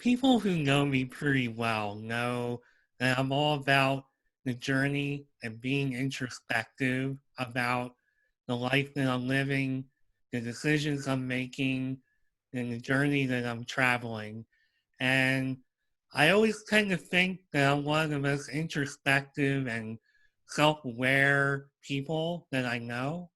People who know me pretty well know that I'm all about the journey and being introspective about the life that I'm living, the decisions I'm making, and the journey that I'm traveling. And I always tend to think that I'm one of the most introspective and self aware people that I know.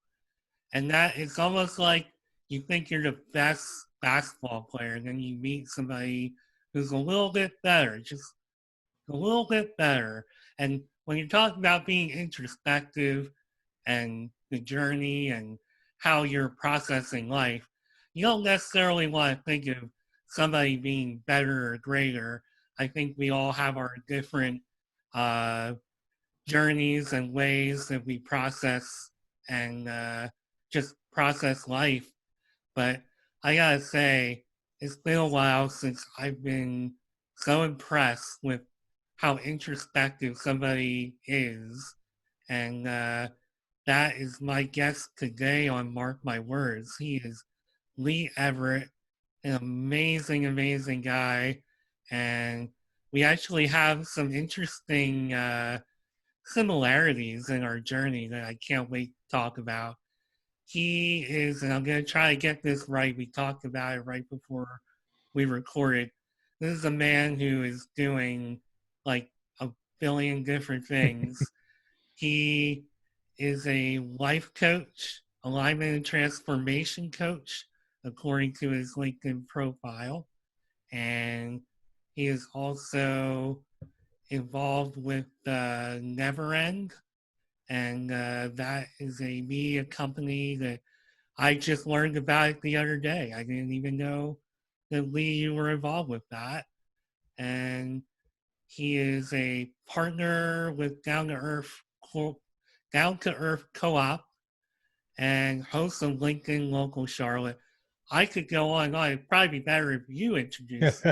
And that it's almost like you think you're the best basketball player, and then you meet somebody who's a little bit better, just a little bit better. And when you're talking about being introspective and the journey and how you're processing life, you don't necessarily want to think of somebody being better or greater. I think we all have our different uh, journeys and ways that we process and just process life. But I gotta say, it's been a while since I've been so impressed with how introspective somebody is. And that is my guest today on Mark My Words. He is Lee Everette, an amazing, amazing guy. And we actually have some interesting similarities in our journey that I can't wait to talk about. He is, and I'm going to try to get this right. We talked about it right before we recorded. This is a man who is doing like a billion different things. He is a life coach, alignment and transformation coach, according to his LinkedIn profile. And he is also involved with Never End, and that is a media company that I just learned about it the other day. I didn't even know that Lee, you were involved with that. And he is a partner with Down to Earth Co-op and host of LinkedIn Local Charlotte. I could go on and on. It'd probably be better if you introduce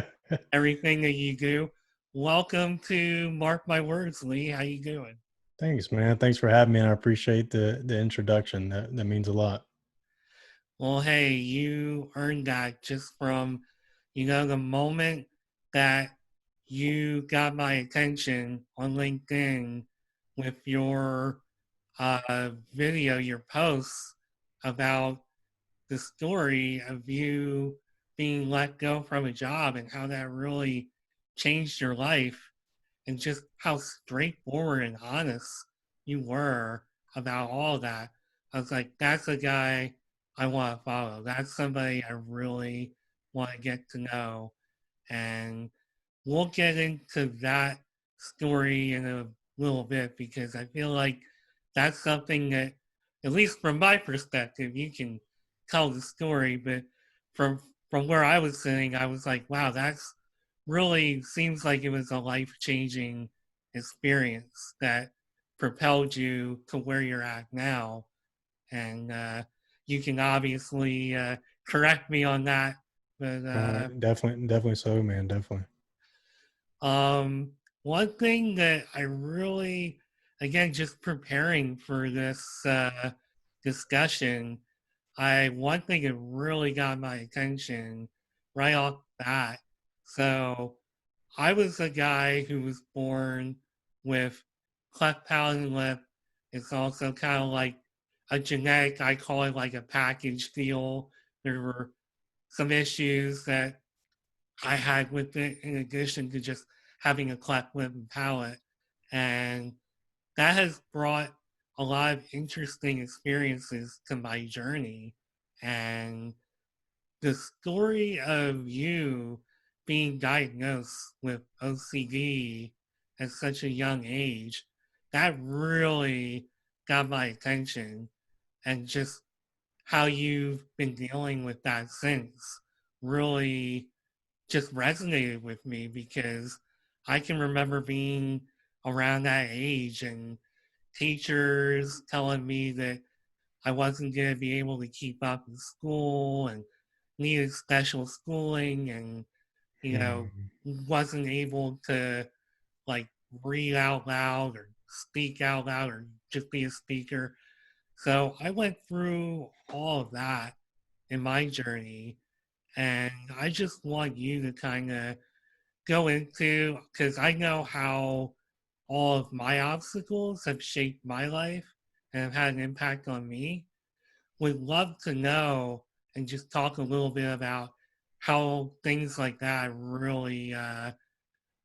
everything that you do. Welcome to Mark My Words, Lee. How you doing? Thanks, man. Thanks for having me, and I appreciate the introduction. That means a lot. Well, hey, you earned that just from, the moment that you got my attention on LinkedIn with your video, your posts about the story of you being let go from a job and how that really changed your life and just how straightforward and honest you were about all that. I was like, that's a guy I want to follow. That's somebody I really want to get to know. And we'll get into that story in a little bit because I feel like that's something that, at least from my perspective, you can tell the story, but from from where I was sitting, I was like, wow, that's really seems like it was a life changing experience that propelled you to where you're at now. And you can obviously correct me on that, but Definitely so, man. Definitely. um, one thing that I really, again, just preparing for this discussion, one thing that really got my attention right off the bat. So I was a guy who was born with cleft palate and lip. It's also kind of like a genetic, I call it like a package deal. There were some issues that I had with it in addition to just having a cleft lip and palate. And that has brought a lot of interesting experiences to my journey. And the story of you being diagnosed with OCD at such a young age, that really got my attention. And just how you've been dealing with that since really just resonated with me because I can remember being around that age and teachers telling me that I wasn't going to be able to keep up in school and needed special schooling and, Mhm. wasn't able to like read out loud or speak out loud or just be a speaker. So I went through all of that in my journey. And I just want you to kind of go into, because I know how all of my obstacles have shaped my life and have had an impact on me. Would love to know and just talk a little bit about how things like that really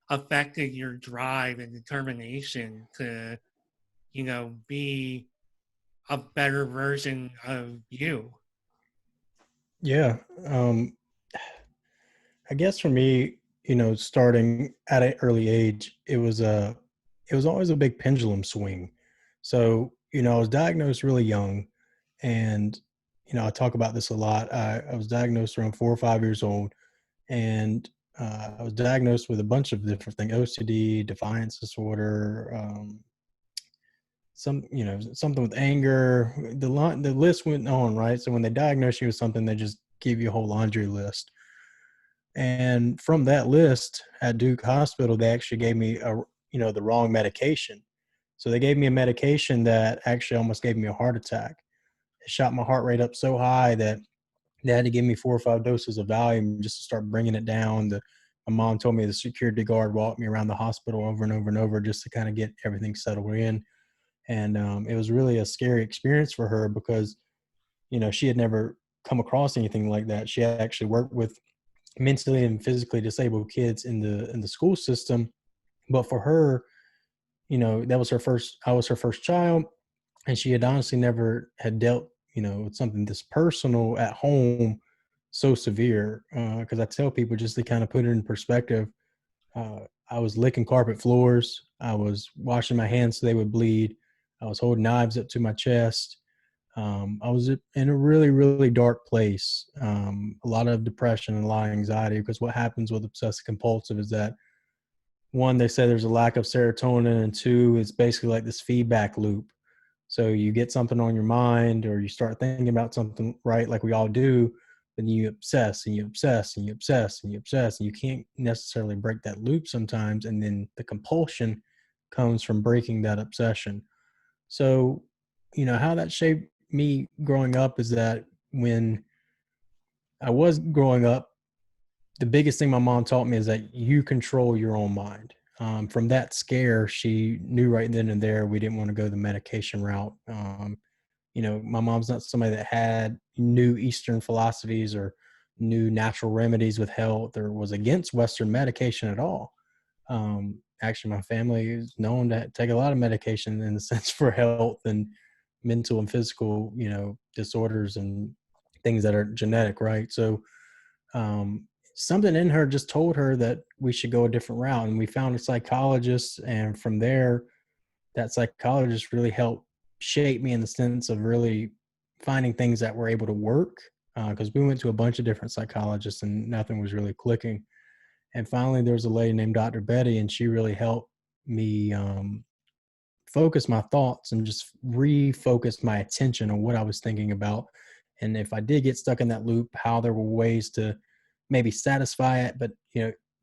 affected your drive and determination to, be a better version of you. Yeah. I guess for me, starting at an early age, it was always a big pendulum swing. So, I was diagnosed really young, and I talk about this a lot. I was diagnosed around 4 or 5 years old, and I was diagnosed with a bunch of different things: OCD, defiance disorder, something with anger. The list went on, right? So when they diagnose you with something, they just give you a whole laundry list. And from that list at Duke Hospital, they actually gave me the wrong medication. So they gave me a medication that actually almost gave me a heart attack. It shot my heart rate up so high that they had to give me 4 or 5 doses of Valium just to start bringing it down. My mom told me the security guard walked me around the hospital over and over and over just to kind of get everything settled in. And it was really a scary experience for her because, she had never come across anything like that. She had actually worked with mentally and physically disabled kids in the school system, but for her, that was her first I was her first child, and she had honestly never had dealt, with something this personal at home so severe. Because I tell people, just to kind of put it in perspective, uh, I was licking carpet floors, I was washing my hands so they would bleed, I was holding knives up to my chest. I was in a really, really dark place. A lot of depression and a lot of anxiety, because what happens with obsessive compulsive is that, one, they say there's a lack of serotonin, and two, it's basically like this feedback loop. So you get something on your mind, or you start thinking about something, right? Like we all do, then you obsess and you obsess and you obsess and you obsess, and you can't necessarily break that loop sometimes. And then the compulsion comes from breaking that obsession. So, how that shaped me growing up is that when I was growing up, the biggest thing my mom taught me is that you control your own mind. From that scare, she knew right then and there we didn't want to go the medication route. My mom's not somebody that had new Eastern philosophies or new natural remedies with health, or was against Western medication at all. Actually, my family is known to take a lot of medication in the sense for health and mental and physical, disorders and things that are genetic, right? So, something in her just told her that we should go a different route, and we found a psychologist, and from there, that psychologist really helped shape me in the sense of really finding things that were able to work. Because we went to a bunch of different psychologists and nothing was really clicking. And finally, there was a lady named Dr. Betty, and she really helped me focus my thoughts and just refocus my attention on what I was thinking about. And if I did get stuck in that loop, how there were ways to maybe satisfy it. But,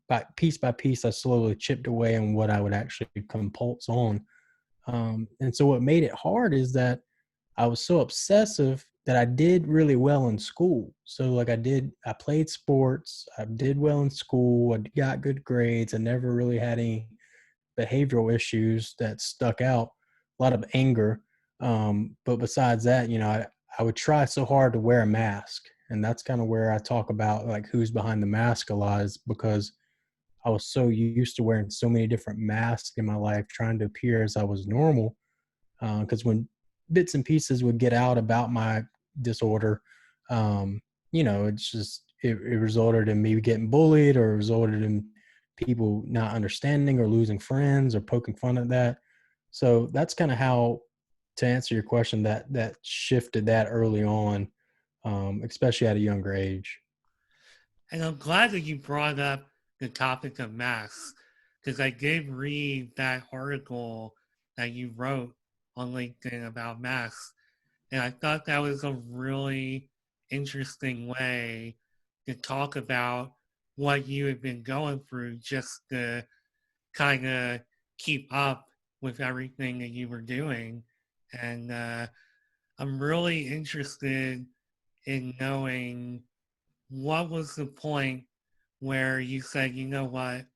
by piece, I slowly chipped away on what I would actually compulse on. And so what made it hard is that I was so obsessive that I did really well in school. So like I played sports, I did well in school, I got good grades, I never really had any behavioral issues that stuck out, a lot of anger. But besides that, I would try so hard to wear a mask. And that's kind of where I talk about like who's behind the mask a lot, is because I was so used to wearing so many different masks in my life, trying to appear as I was normal. Because when bits and pieces would get out about my disorder, um, it resulted in me getting bullied, or resulted in people not understanding or losing friends or poking fun at that. So that's kind of how, to answer your question, that shifted that early on, especially at a younger age. And I'm glad that you brought up the topic of masks, because I did read that article that you wrote on LinkedIn about masks. And I thought that was a really interesting way to talk about what you had been going through, just to kind of keep up with everything that you were doing. And I'm really interested in knowing what was the point where you said, you know what,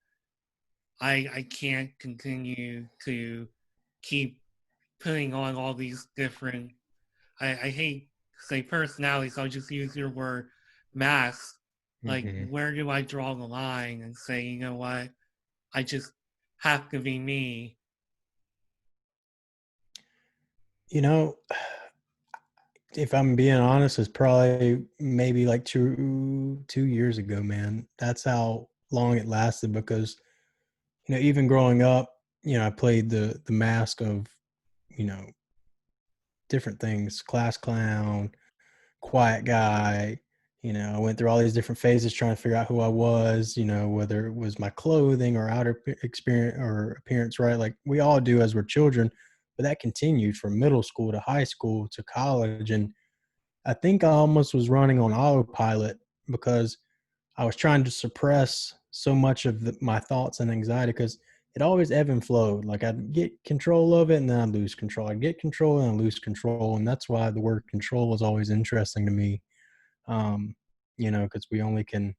I can't continue to keep putting on all these different, I hate to say personalities, so I'll just use your word, masks. Like, Hmm. where do I draw the line and say, you know what, I just have to be me? You know, if I'm being honest, it's probably maybe like 2 years ago, man. That's how long it lasted because even growing up, I played the mask of you know different things, class clown, quiet guy. I went through all these different phases trying to figure out who I was, whether it was my clothing or outer experience or appearance, right? Like we all do as we're children, but that continued from middle school to high school to college. And I think I almost was running on autopilot because I was trying to suppress so much of my thoughts and anxiety because it always ebb and flowed. Like I'd get control of it and then I'd lose control. I'd get control and I'd lose control. And that's why the word control was always interesting to me. Um, because we only can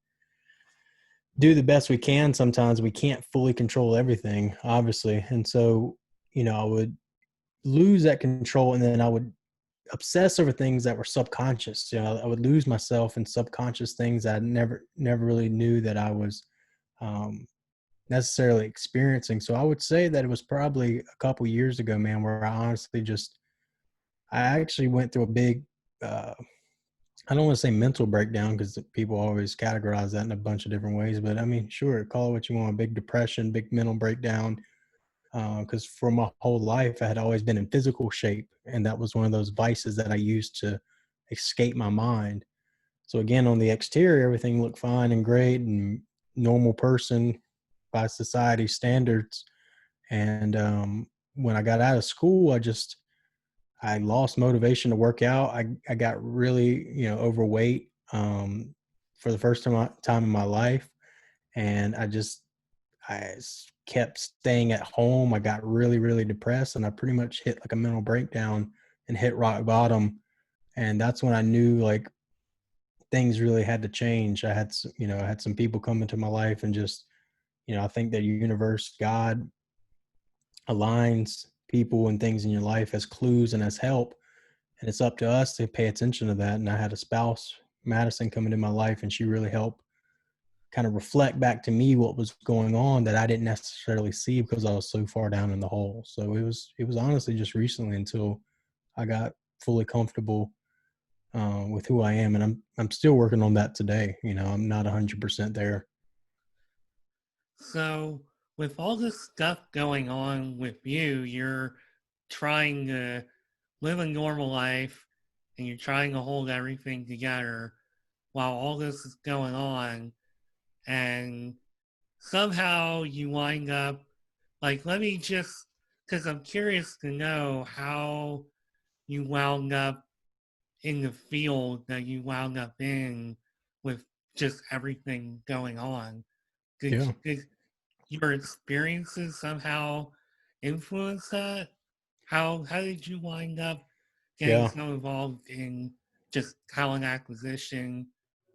do the best we can. Sometimes we can't fully control everything, obviously. And so, I would lose that control and then I would obsess over things that were subconscious. I would lose myself in subconscious things I never really knew that I was um, necessarily experiencing. So I would say that it was probably a couple years ago, man, where I actually went through a big, uh, I don't want to say mental breakdown because people always categorize that in a bunch of different ways. But I mean, sure, call it what you want, a big depression, big mental breakdown. Because for my whole life, I had always been in physical shape. And that was one of those vices that I used to escape my mind. So again, on the exterior, everything looked fine and great and normal person by society standards. And when I got out of school, I lost motivation to work out. I got really overweight for the first time in my life, and kept staying at home. I got really really depressed, and I pretty much hit like a mental breakdown and hit rock bottom. And that's when I knew like things really had to change. I had some people come into my life and just I think that universe, God, aligns people and things in your life as clues and as help. And it's up to us to pay attention to that. And I had a spouse, Madison, come into my life, and she really helped kind of reflect back to me what was going on that I didn't necessarily see because I was so far down in the hole. So it was honestly just recently until I got fully comfortable with who I am, and I'm still working on that today. I'm not 100% there. So, with all this stuff going on with you, you're trying to live a normal life and you're trying to hold everything together while all this is going on. And somehow you wind up, like, let me just, because I'm curious to know how you wound up in the field that you wound up in with just everything going on. Yeah. Did your experiences somehow influence that? How did you wind up getting Yeah. so involved in just talent acquisition,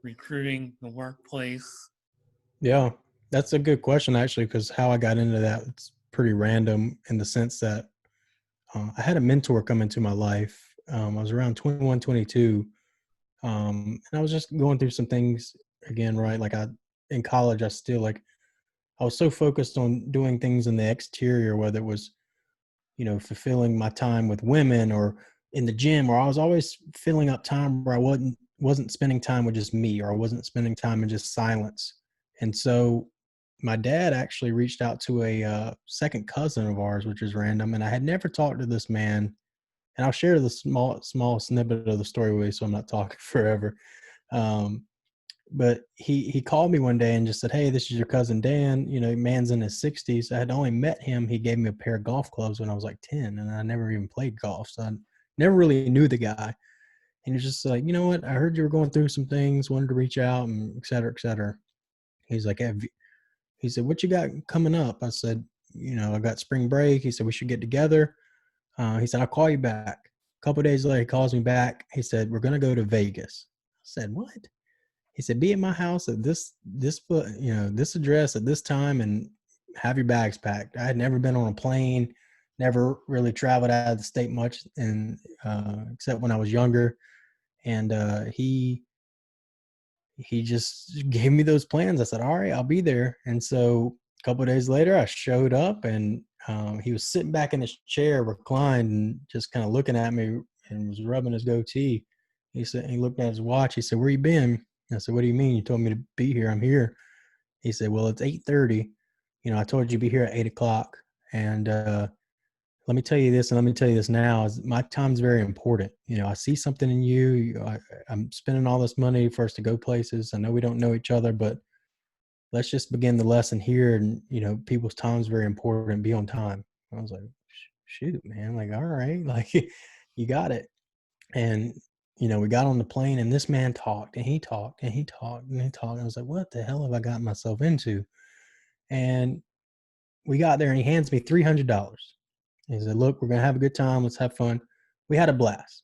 recruiting, the workplace? Yeah. That's a good question, actually, because how I got into that, it's pretty random in the sense that I had a mentor come into my life. I was around 21, 22. And I was just going through some things again, right? Like in college, I was so focused on doing things in the exterior, whether it was, fulfilling my time with women or in the gym, or I was always filling up time where I wasn't spending time with just me, or I wasn't spending time in just silence. And so my dad actually reached out to a second cousin of ours, which is random. And I had never talked to this man. And I'll share the small snippet of the story with you, so I'm not talking forever. Um, but he called me one day and just said, "Hey, this is your cousin Dan. Man's in his 60s." I had only met him. He gave me a pair of golf clubs when I was like 10, and I never even played golf, so I never really knew the guy. And he's just like, "You know what? I heard you were going through some things. Wanted to reach out and et cetera, et cetera." He's like, he said, "What you got coming up?" I said, "I got spring break." He said, "We should get together." He said, "I'll call you back." A couple of days later, he calls me back. He said, "We're gonna go to Vegas." I said, "What?" He said, "Be at my house at this address at this time, and have your bags packed. I had never been on a plane, never really traveled out of the state much, and except when I was younger. And he just gave me those plans. I said, all right, I'll be there. And so a couple of days later, I showed up, and he was sitting back in his chair, reclined, and just kind of looking at me and was rubbing his goatee. He said, he looked at his watch. He said, where you been? I said, what do you mean? You told me to be here. I'm here. He said, well, it's 8:30. I told you to be here at 8 o'clock. And let me tell you this, and let me tell you this now, is my time's very important. I see something in you. I'm spending all this money for us to go places. I know we don't know each other, but let's just begin the lesson here. And, people's time's very important. Be on time. I was like, shoot, man, like, all right, like, you got it. And, we got on the plane, and this man talked, and he talked, and he talked, and he talked. And I was like, what the hell have I got myself into? And we got there, and he hands me $300. He said, look, we're going to have a good time. Let's have fun. We had a blast.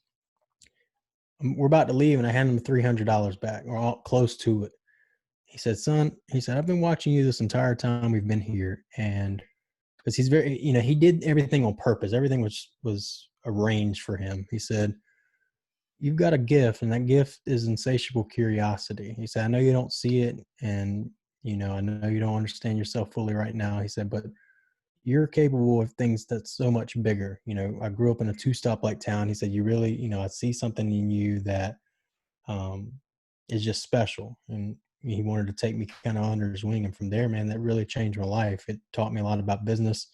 We're about to leave, and I hand him $300 back, or all close to it. He said, son, he said, I've been watching you this entire time we've been here. And because he's very, he did everything on purpose. Everything was arranged for him. He said, you've got a gift, and that gift is insatiable curiosity. He said, I know you don't see it, and, I know you don't understand yourself fully right now. He said, but you're capable of things that's so much bigger. I grew up in a 2 stoplight town. He said, you really, I see something in you that um, is just special. And he wanted to take me kind of under his wing. And from there, man, that really changed my life. It taught me a lot about business,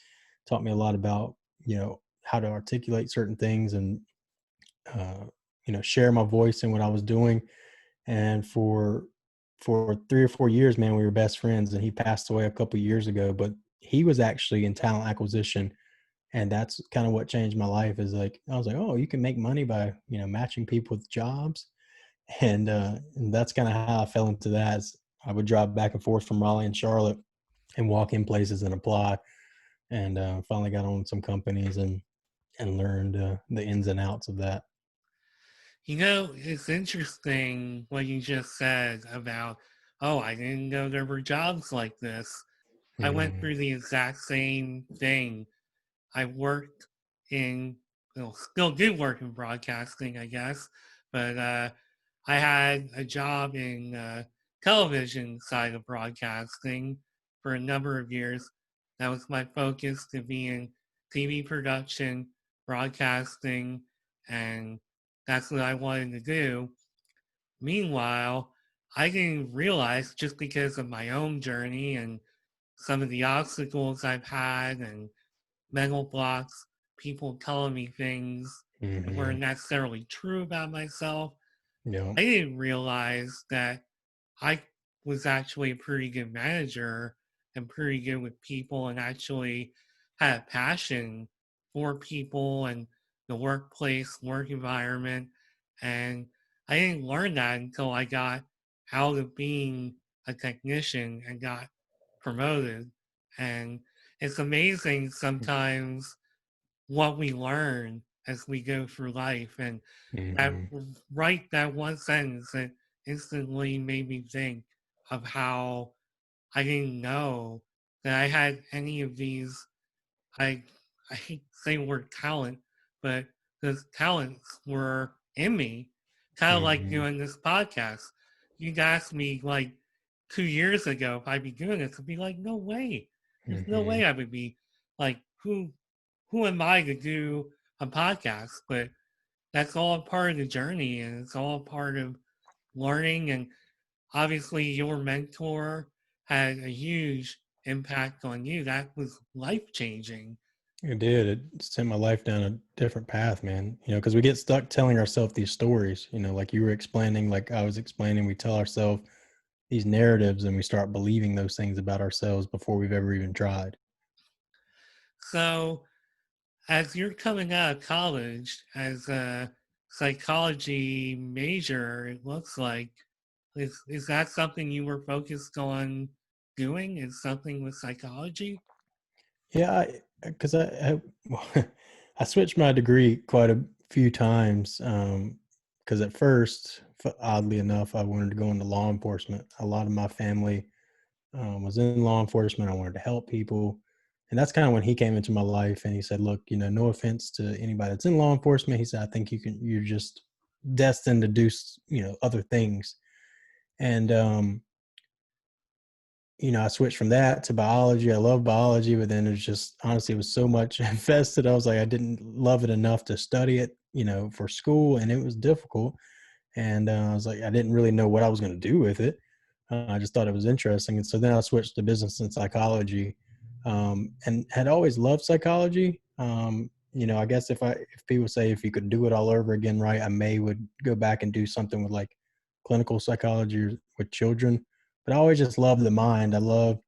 taught me a lot about, how to articulate certain things, and, share my voice in what I was doing. And for 3 or 4 years, man, we were best friends. And he passed away a couple of years ago, but he was actually in talent acquisition. And that's kind of what changed my life. Is like, I was like, oh, you can make money by, matching people with jobs. And that's kind of how I fell into that. Is I would drive back and forth from Raleigh and Charlotte and walk in places and apply. And finally got on some companies and learned the ins and outs of that. It's interesting what you just said about, oh, I didn't know there were jobs like this. I went Mm-hmm. through the exact same thing. I worked in, well, still do work in broadcasting, I guess, but I had a job in television side of broadcasting for a number of years. That was my focus, to be in TV production, broadcasting, and that's what I wanted to do. Meanwhile, I didn't realize, just because of my own journey and some of the obstacles I've had and mental blocks, people telling me things that Mm-hmm. weren't necessarily true about myself. Yeah. I didn't realize that I was actually a pretty good manager and pretty good with people, and actually had a passion for people and the workplace, work environment. And I didn't learn that until I got out of being a technician and got promoted. And it's amazing sometimes what we learn as we go through life. And that Mm-hmm. that one sentence that instantly made me think of how I didn't know that I had any of these. I I hate saying the word talent, but those talents were in me. Kind of like Mm-hmm. doing this podcast. You'd ask me like 2 years ago if I'd be doing this, I'd be like, no way. There's no Mm-hmm. way I would be like, who am I to do a podcast? But that's all part of the journey, and it's all part of learning. And obviously your mentor had a huge impact on you. That was life changing. It did. It sent my life down a different path, man. Because we get stuck telling ourselves these stories, like you were explaining, like I was explaining, we tell ourselves these narratives, and we start believing those things about ourselves before we've ever even tried. So as you're coming out of college as a psychology major, it looks like, is that something you were focused on doing? Is something with psychology? Yeah, because I switched my degree quite a few times. Because at first, oddly enough, I wanted to go into law enforcement. A lot of my family was in law enforcement. I wanted to help people. And that's kind of when he came into my life and he said, look, no offense to anybody that's in law enforcement. He said, I think you're just destined to do, other things. And, I switched from that to biology. I love biology, but then it's just honestly, it was so much invested. I was like, I didn't love it enough to study it, for school, and it was difficult. And I was like, I didn't really know what I was going to do with it. I just thought it was interesting, and so then I switched to business and psychology, and had always loved psychology. I guess if people say if you could do it all over again, right, I may would go back and do something with like clinical psychology or with children. But I always just loved the mind. I love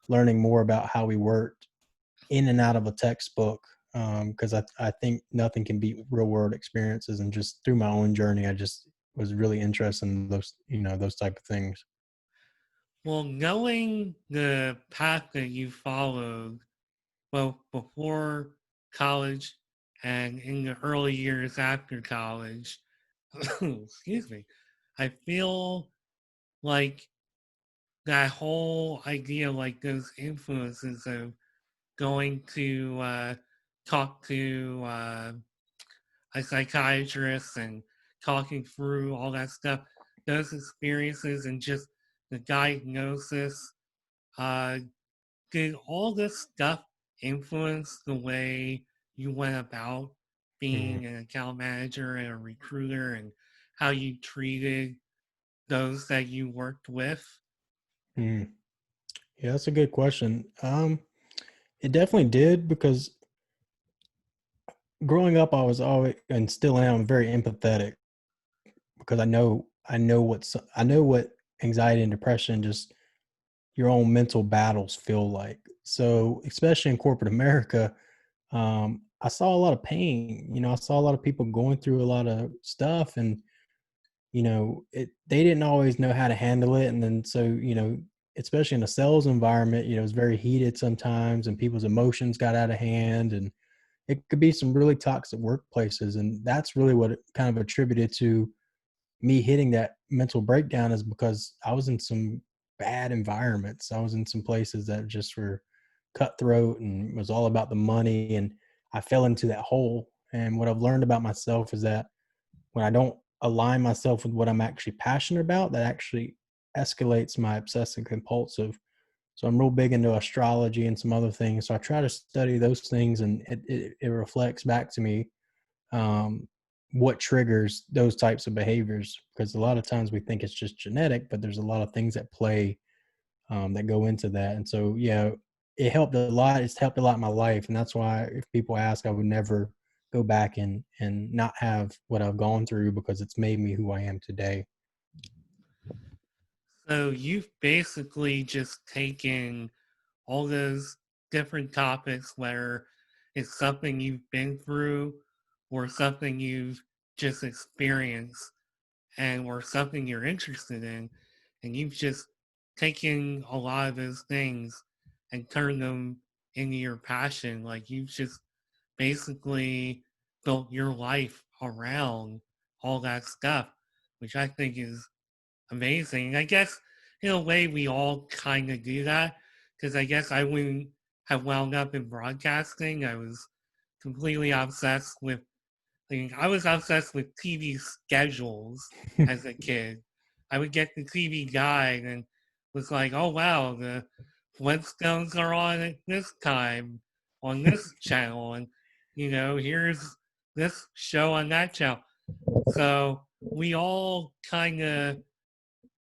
learning more about how we worked in and out of a textbook, because I think nothing can beat real world experiences. And just through my own journey, I just was really interested in those type of things. Well, knowing the path that you followed, both before college and in the early years after college, excuse me, I feel like that whole idea, like those influences of going to talk to a psychiatrist and talking through all that stuff, those experiences and just the diagnosis, uh, did all this stuff influence the way you went about Mm, being an account manager and a recruiter and how you treated those that you worked with? mm. Yeah, that's a good question. It definitely did, because growing up, I was always, and still am, very empathetic, because I know what anxiety and depression, just your own mental battles, feel like. So, especially in corporate America, I saw a lot of pain. I saw a lot of people going through a lot of stuff, and they didn't always know how to handle it. And then so especially in a sales environment, it was very heated sometimes, and people's emotions got out of hand, and it could be some really toxic workplaces. And that's really what it kind of attributed to me hitting that mental breakdown, is because I was in some bad environments. I was in some places that just were cutthroat and was all about the money, and I fell into that hole. And what I've learned about myself is that when I don't align myself with what I'm actually passionate about, that actually escalates my obsessive compulsive. So I'm real big into astrology and some other things. So I try to study those things, and it reflects back to me, um, what triggers those types of behaviors. Because a lot of times we think it's just genetic, but there's a lot of things at play, that go into that. And so, yeah, it helped a lot. It's helped a lot in my life, and that's why if people ask, I would never go back and not have what I've gone through, because it's made me who I am today. So you've basically just taken all those different topics, whether it's something you've been through or something you've just experienced and or something you're interested in, and you've just taken a lot of those things and turned them into your passion. Like you've just basically built your life around all that stuff, which I think is amazing. I guess in a way we all kind of do that because I guess I wouldn't have wound up in broadcasting. I was completely obsessed with, I was obsessed with TV schedules as a kid. I would get the TV guide and was like, oh wow, the Flintstones are on at this time on this channel, and here's this show on that channel. So we all kind of,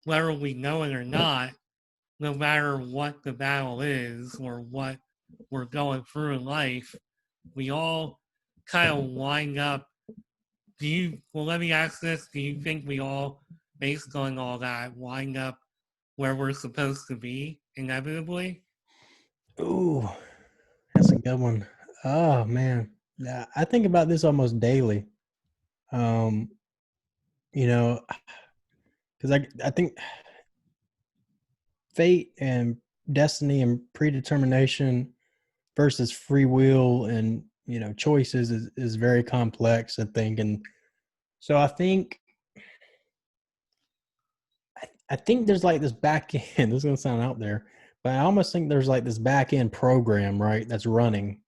whether we know it or not, no matter what the battle is or what we're going through in life, we all kind of wind up. Well, let me ask this. Do you think we all, based on all that, wind up where we're supposed to be inevitably? Ooh, that's a good one. Oh man, yeah, I think about this almost daily. Um, you know, because I think fate and destiny and predetermination versus free will and choices is very complex, I think. And so I think I think there's like this back end. This is gonna sound out there, but I almost think there's like this back end program, right? That's running.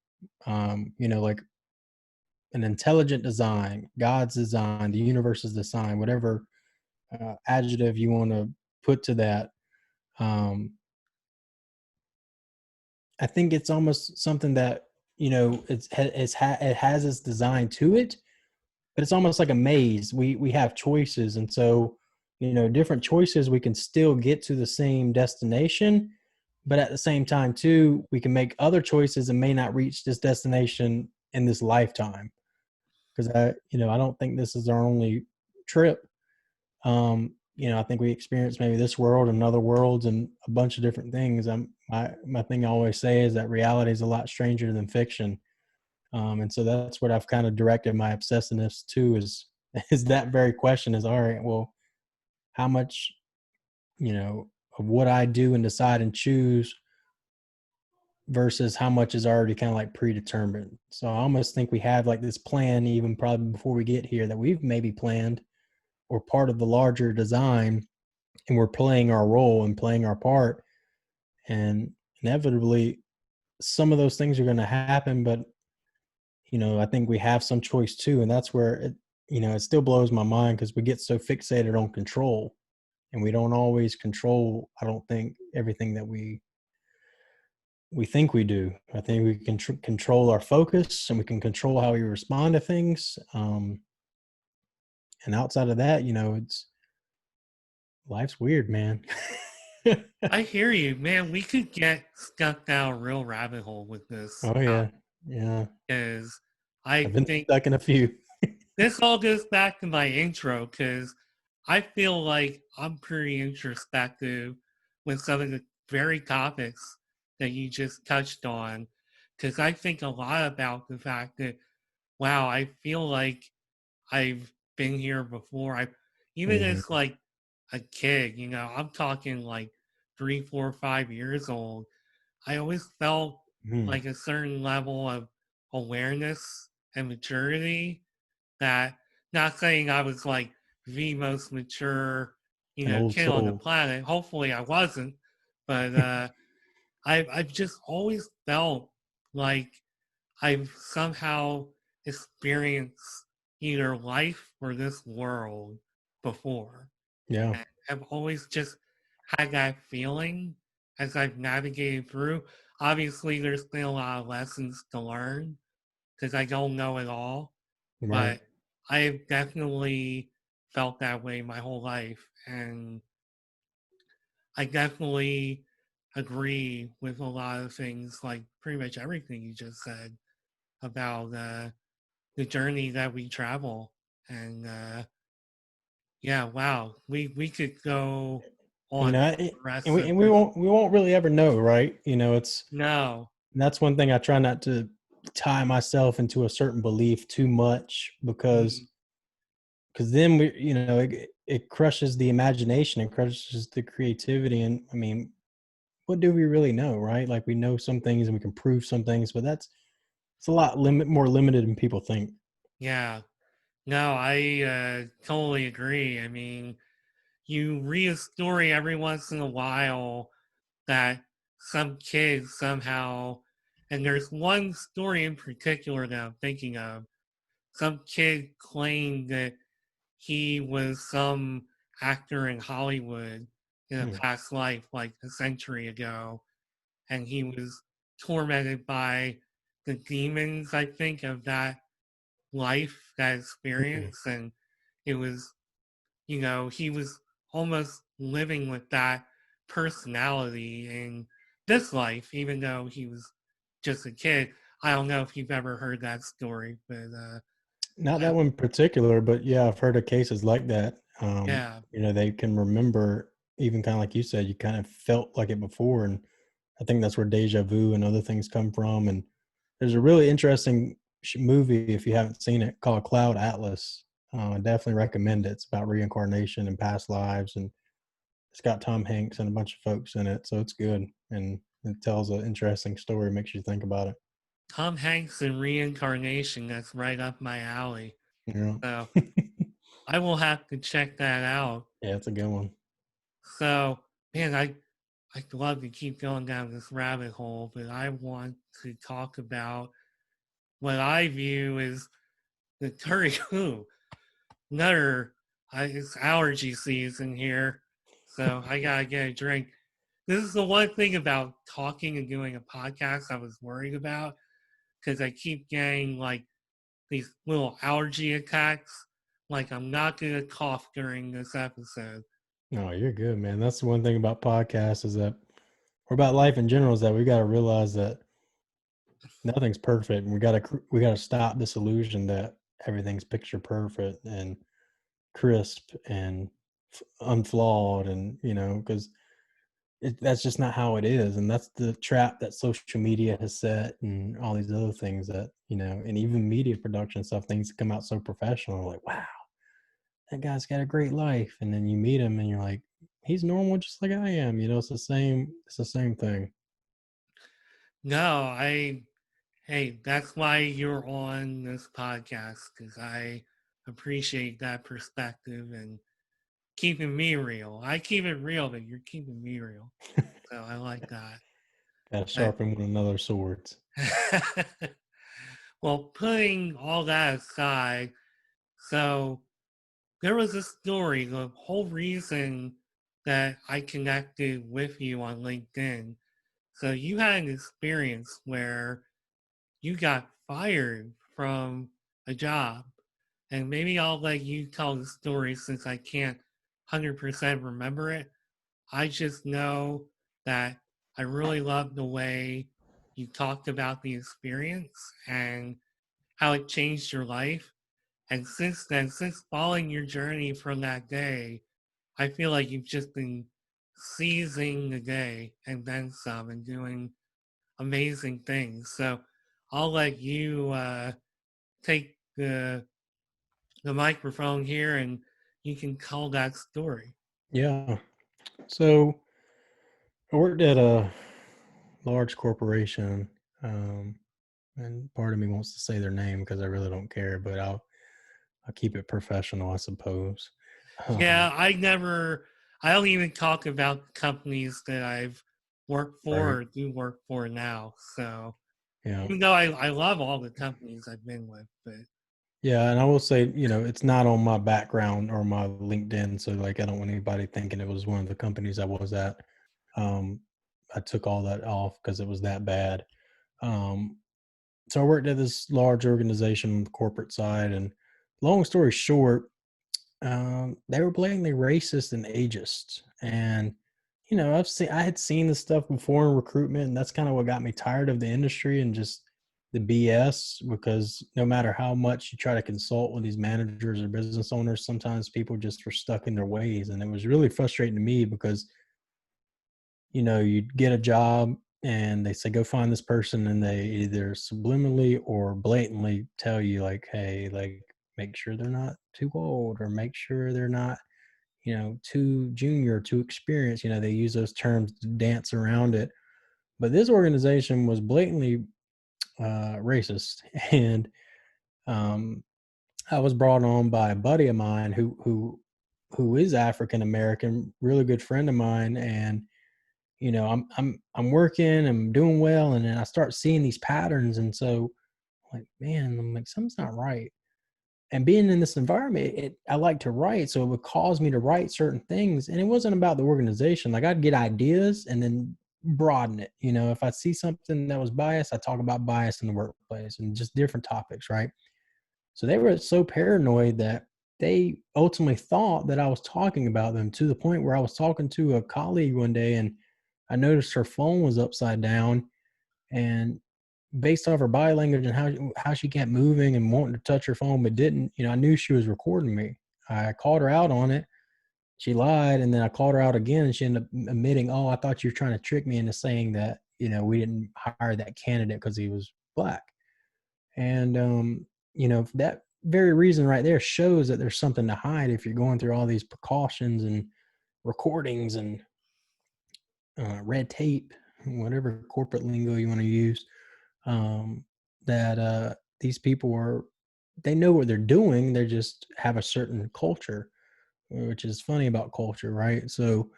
Like an intelligent design, God's design, the universe's design, whatever adjective you want to put to that. Um, I think it's almost something that it has its design to it, but it's almost like a maze. We have choices, and so different choices we can still get to the same destination, but at the same time too, we can make other choices and may not reach this destination in this lifetime. Because I don't think this is our only trip. I think we experience maybe this world and other worlds and a bunch of different things. My thing I always say is that reality is a lot stranger than fiction. And so that's what I've kind of directed my obsessiveness to is is that very question is all right, well, how much, of what I do and decide and choose versus how much is already kind of like predetermined. So I almost think we have like this plan even probably before we get here that we've maybe planned or part of the larger design, and we're playing our role and playing our part, and inevitably some of those things are going to happen, but I think we have some choice too, and that's where it still blows my mind because we get so fixated on control, and we don't always control, I don't think, everything that we think we do. I think we can control our focus, and we can control how we respond to things, and outside of that, it's life's weird, man. I hear you, man. We could get stuck down a real rabbit hole with this Oh yeah, yeah. because I've I been think stuck in a few. this all goes back to my intro because I feel like I'm pretty introspective with some of the very topics that you just touched on. Because I think a lot about the fact that, wow, I feel like I've been here before. Even Mhm, as like a kid, I'm talking like 3, 4, 5 years old. I always felt mhm. like a certain level of awareness and maturity that, not saying I was like the most mature, An old kid on the soul. planet. Hopefully I wasn't, but I've just always felt like I've somehow experienced either life or this world before. Yeah, And I've always just had that feeling as I've navigated through. Obviously, there's still a lot of lessons to learn because I don't know it all, right. but I've definitely felt that way my whole life. And I definitely agree with a lot of things, like pretty much everything you just said about the journey that we travel. And yeah, wow, we could go You on know, for it, the rest and we of and we this. won't really ever know, right? It's No. that's one thing I try not to tie myself into a certain belief too much Mm, because then it crushes the imagination, it crushes the creativity, and I mean, what do we really know, right? Like we know some things and we can prove some things, but it's a lot more limited than people think. yeah. No, I totally agree. I mean, you read a story every once in a while that some kid somehow, and there's one story in particular that I'm thinking of. Some kid claimed that he was some actor in Hollywood in a Hmm. past life, like a century ago, and he was tormented by the demons, I think, of that life, that Hmm. experience. And it was, he was almost living with that personality in this life, even though he was just a kid. I don't know if you've ever heard that story, but Not that I, one in particular, but yeah, I've heard of cases like that. yeah, They can remember, even kind of like you said, you kind of felt like it before, and I think that's where deja vu and other things come from. And there's a really interesting movie if you haven't seen it called Cloud Atlas. I definitely recommend it. It's about reincarnation and past lives, and it's got Tom Hanks and a bunch of folks in it, so it's good and it tells an interesting story, makes you think about it. Tom Hanks in Reincarnation, that's right up my alley. Yeah, So I will have to check that out. yeah, it's a good one. So, man, I'd love to keep going down this rabbit hole, but I want to talk about what I view as the curry. Ooh, another, it's allergy season here, so I gotta get a drink. This is the one thing about talking and doing a podcast I was worried about because I keep getting like these little allergy attacks. Like I'm not gonna cough during this episode. No, you're good, man. That's the one thing about podcasts is that, or about life in general, is that we got to realize that nothing's perfect, and we got to stop this illusion that everything's picture perfect and crisp and unflawed, and because that's just not how it is, and that's the trap that social media has set, and all these other things that and even media production stuff, things that come out so professional, like, wow, that guy's got a great life, and then you meet him and you're like, he's normal just like I am. It's the same thing. No, hey, that's why you're on this podcast because I appreciate that perspective and keeping me real. I keep it real, but you're keeping me real. So I like that. Gotta But sharpen one another's swords. well, putting all that aside, so there was a story, the whole reason that I connected with you on LinkedIn. So you had an experience where you got fired from a job. And maybe I'll let you tell the story since I can't 100% remember it. I just know that I really loved the way you talked about the experience and how it changed your life. And since then, since following your journey from that day, I feel like you've just been seizing the day and then some and doing amazing things. So I'll let you take the microphone here and you can tell that story. Yeah. So I worked at a large corporation, um, and part of me wants to say their name because I really don't care, but I'll keep it professional, I suppose. Um, Yeah, I don't even talk about companies that I've worked for right. or do work for now. So Yeah. even though I love all the companies I've been with, but Yeah, and I will say, it's not on my background or my LinkedIn, so like I don't want anybody thinking it was one of the companies I was at. Um, I took all that off because it was that bad. Um, so I worked at this large organization on the corporate side, and long story short, they were blatantly racist and ageist. And I had seen this stuff before in recruitment, and that's kind of what got me tired of the industry and just the BS. Because no matter how much you try to consult with these managers or business owners, sometimes people just were stuck in their ways, and it was really frustrating to me because you'd get a job and they say go find this person, and they either subliminally or blatantly tell you like, hey, like, make sure they're not too old, or make sure they're not too junior, too experienced. They use those terms to dance around it. But this organization was blatantly racist, and um, I was brought on by a buddy of mine who is African American, really good friend of mine. And I'm working, I'm doing well, and then I start seeing these patterns, and so like, man, I'm like, something's not right. And being in this environment, I like to write, so it would cause me to write certain things. And it wasn't about the organization. Like, I'd get ideas and then broaden it. If I see something that was biased, I talk about bias in the workplace and just different topics, right? So they were so paranoid that they ultimately thought that I was talking about them, to the point where I was talking to a colleague one day, and I noticed her phone was upside down, and based off her body language and how she kept moving and wanting to touch her phone but didn't, I knew she was recording me. I called her out on it. She lied, and then I called her out again, and she ended up admitting, "Oh, I thought you were trying to trick me into saying that we didn't hire that candidate because he was black." And that very reason right there shows that there's something to hide if you're going through all these precautions and recordings and red tape, whatever corporate lingo you want to use. um, that these people they know what they're doing. They just have a certain culture, which is funny about culture, right? So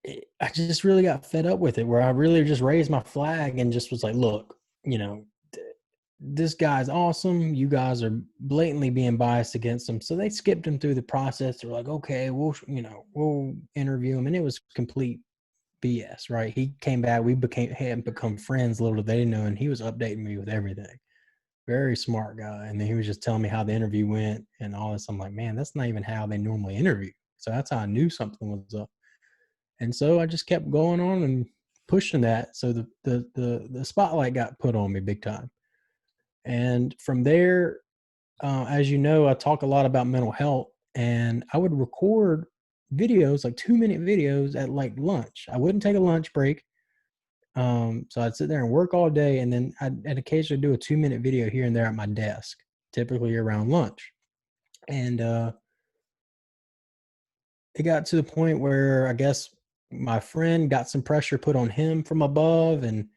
I just really got fed up with it, where I really just raised my flag and just was like, look, you know, this guy's awesome. You guys are blatantly being biased against him. So they skipped him through the process. They're like, okay, we'll interview him. And it was complete BS, right? He came back. We had become friends little did they know. And he was updating me with everything. Very smart guy. And then he was just telling me how the interview went and all this. I'm like, man, that's not even how they normally interview. So that's how I knew something was up. And so I just kept going on and pushing that. So the spotlight got put on me big time. And from there, as you know, I talk a lot about mental health, and I would record videos, like 2-minute videos at like lunch. I wouldn't take a lunch break. So I'd sit there and work all day, and then I'd occasionally do a 2-minute video here and there at my desk, typically around lunch. And it got to the point where I guess my friend got some pressure put on him from above, and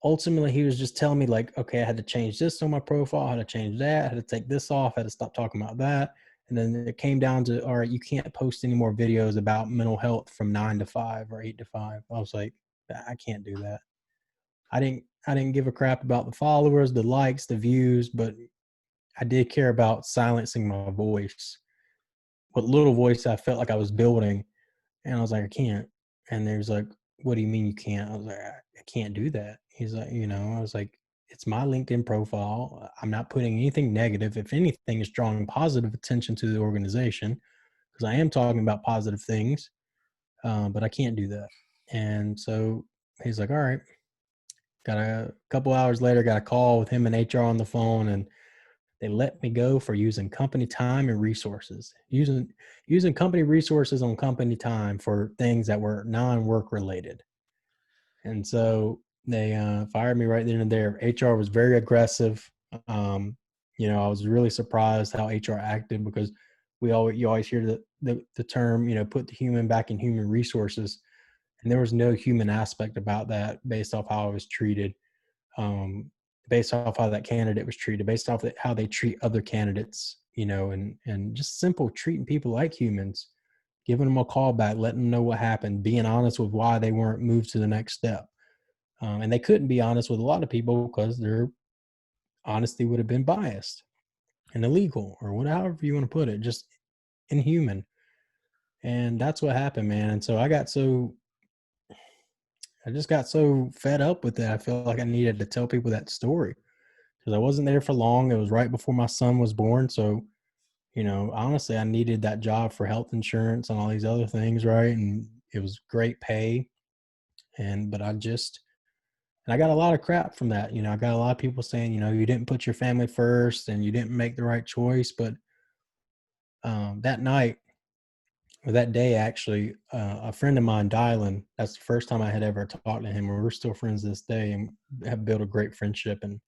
ultimately he was just telling me like, okay, I had to change this on my profile, I had to change that, I had to take this off, I had to stop talking about that. And then it came down to, all right, you can't post any more videos about mental health from 9 to 5 or 8 to 5. I was like, I can't do that. I didn't give a crap about the followers, the likes, the views, but I did care about silencing my voice. What little voice I felt like I was building. And I was like, I can't. And they was like, what do you mean you can't? I was like, I can't do that. He's like, I was like, it's my LinkedIn profile. I'm not putting anything negative. If anything, it's drawing positive attention to the organization, because I am talking about positive things, but I can't do that. And so he's like, all right. Got a couple hours later, got a call with him and HR on the phone, and they let me go for using company time and resources, using company resources on company time for things that were non-work related. And so they fired me right then and there. HR was very aggressive. Um, I was really surprised how HR acted, because you always hear the term, put the human back in human resources, and there was no human aspect about that based off how I was treated, um, based off how that candidate was treated, based off how they treat other candidates, and just simple treating people like humans, giving them a call back, letting them know what happened, being honest with why they weren't moved to the next step. And they couldn't be honest with a lot of people because their honesty would have been biased and illegal, or whatever you want to put it, just inhuman. And that's what happened, man. And so I just got so fed up with it. I felt like I needed to tell people that story, because I wasn't there for long. It was right before my son was born. So, honestly, I needed that job for health insurance and all these other things, right? And it was great pay. But I got a lot of crap from that. I got a lot of people saying, you didn't put your family first and you didn't make the right choice. But that night, or that day, actually, a friend of mine, Dylan, that's the first time I had ever talked to him. We're still friends this day and have built a great friendship. And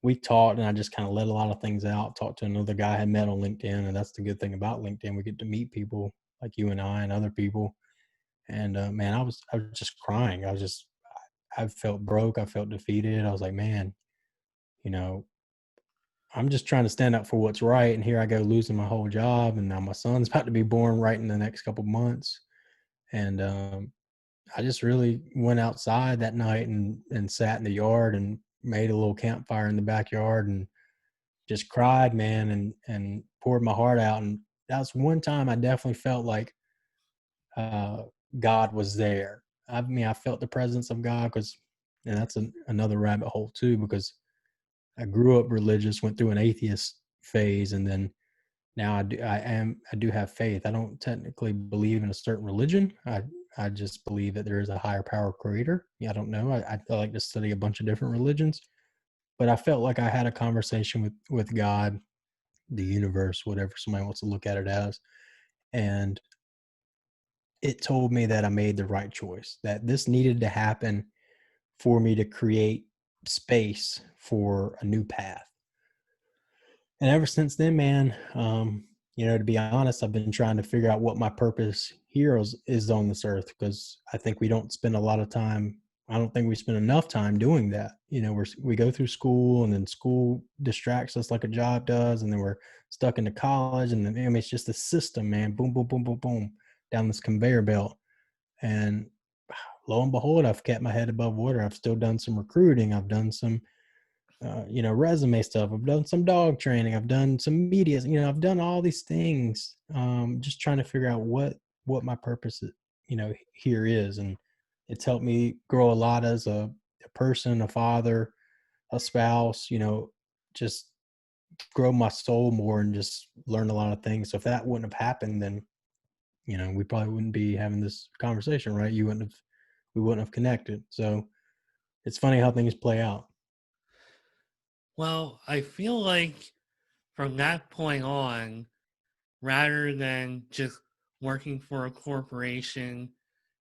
we talked, and I just kind of let a lot of things out. Talked to another guy I had met on LinkedIn, and that's the good thing about LinkedIn. We get to meet people like you and I and other people. And man, I was just crying. I felt broke. I felt defeated. I was like, man, you know, I'm just trying to stand up for what's right, and here I go losing my whole job, and now my son's about to be born right in the next couple months. And I just really went outside that night and sat in the yard and made a little campfire in the backyard and just cried, man, and poured my heart out. And that was one time I definitely felt like uh, God was there. I mean, I felt the presence of God, and that's another rabbit hole too, because I grew up religious, went through an atheist phase, and then now I do have faith. I don't technically believe in a certain religion. I just believe that there is a higher power creator. Yeah, I don't know. I like to study a bunch of different religions, but I felt like I had a conversation with God, the universe, whatever somebody wants to look at it as. And it told me that I made the right choice, that this needed to happen for me to create space for a new path. And ever since then, man, to be honest, I've been trying to figure out what my purpose here is on this earth, because I think we don't spend a lot of time. I don't think we spend enough time doing that. We go through school, and then school distracts us like a job does, and then we're stuck into college, and then it's just a system, man. Boom, boom, boom, boom, boom, down this conveyor belt. And lo and behold, I've kept my head above water. I've still done some recruiting. I've done some, resume stuff. I've done some dog training. I've done some media. I've done all these things, just trying to figure out what my purpose, here is, and it's helped me grow a lot as a person, a father, a spouse. Just grow my soul more and just learn a lot of things. So if that wouldn't have happened, then we probably wouldn't be having this conversation, right? We wouldn't have connected. So it's funny how things play out. Well, I feel like from that point on, rather than just working for a corporation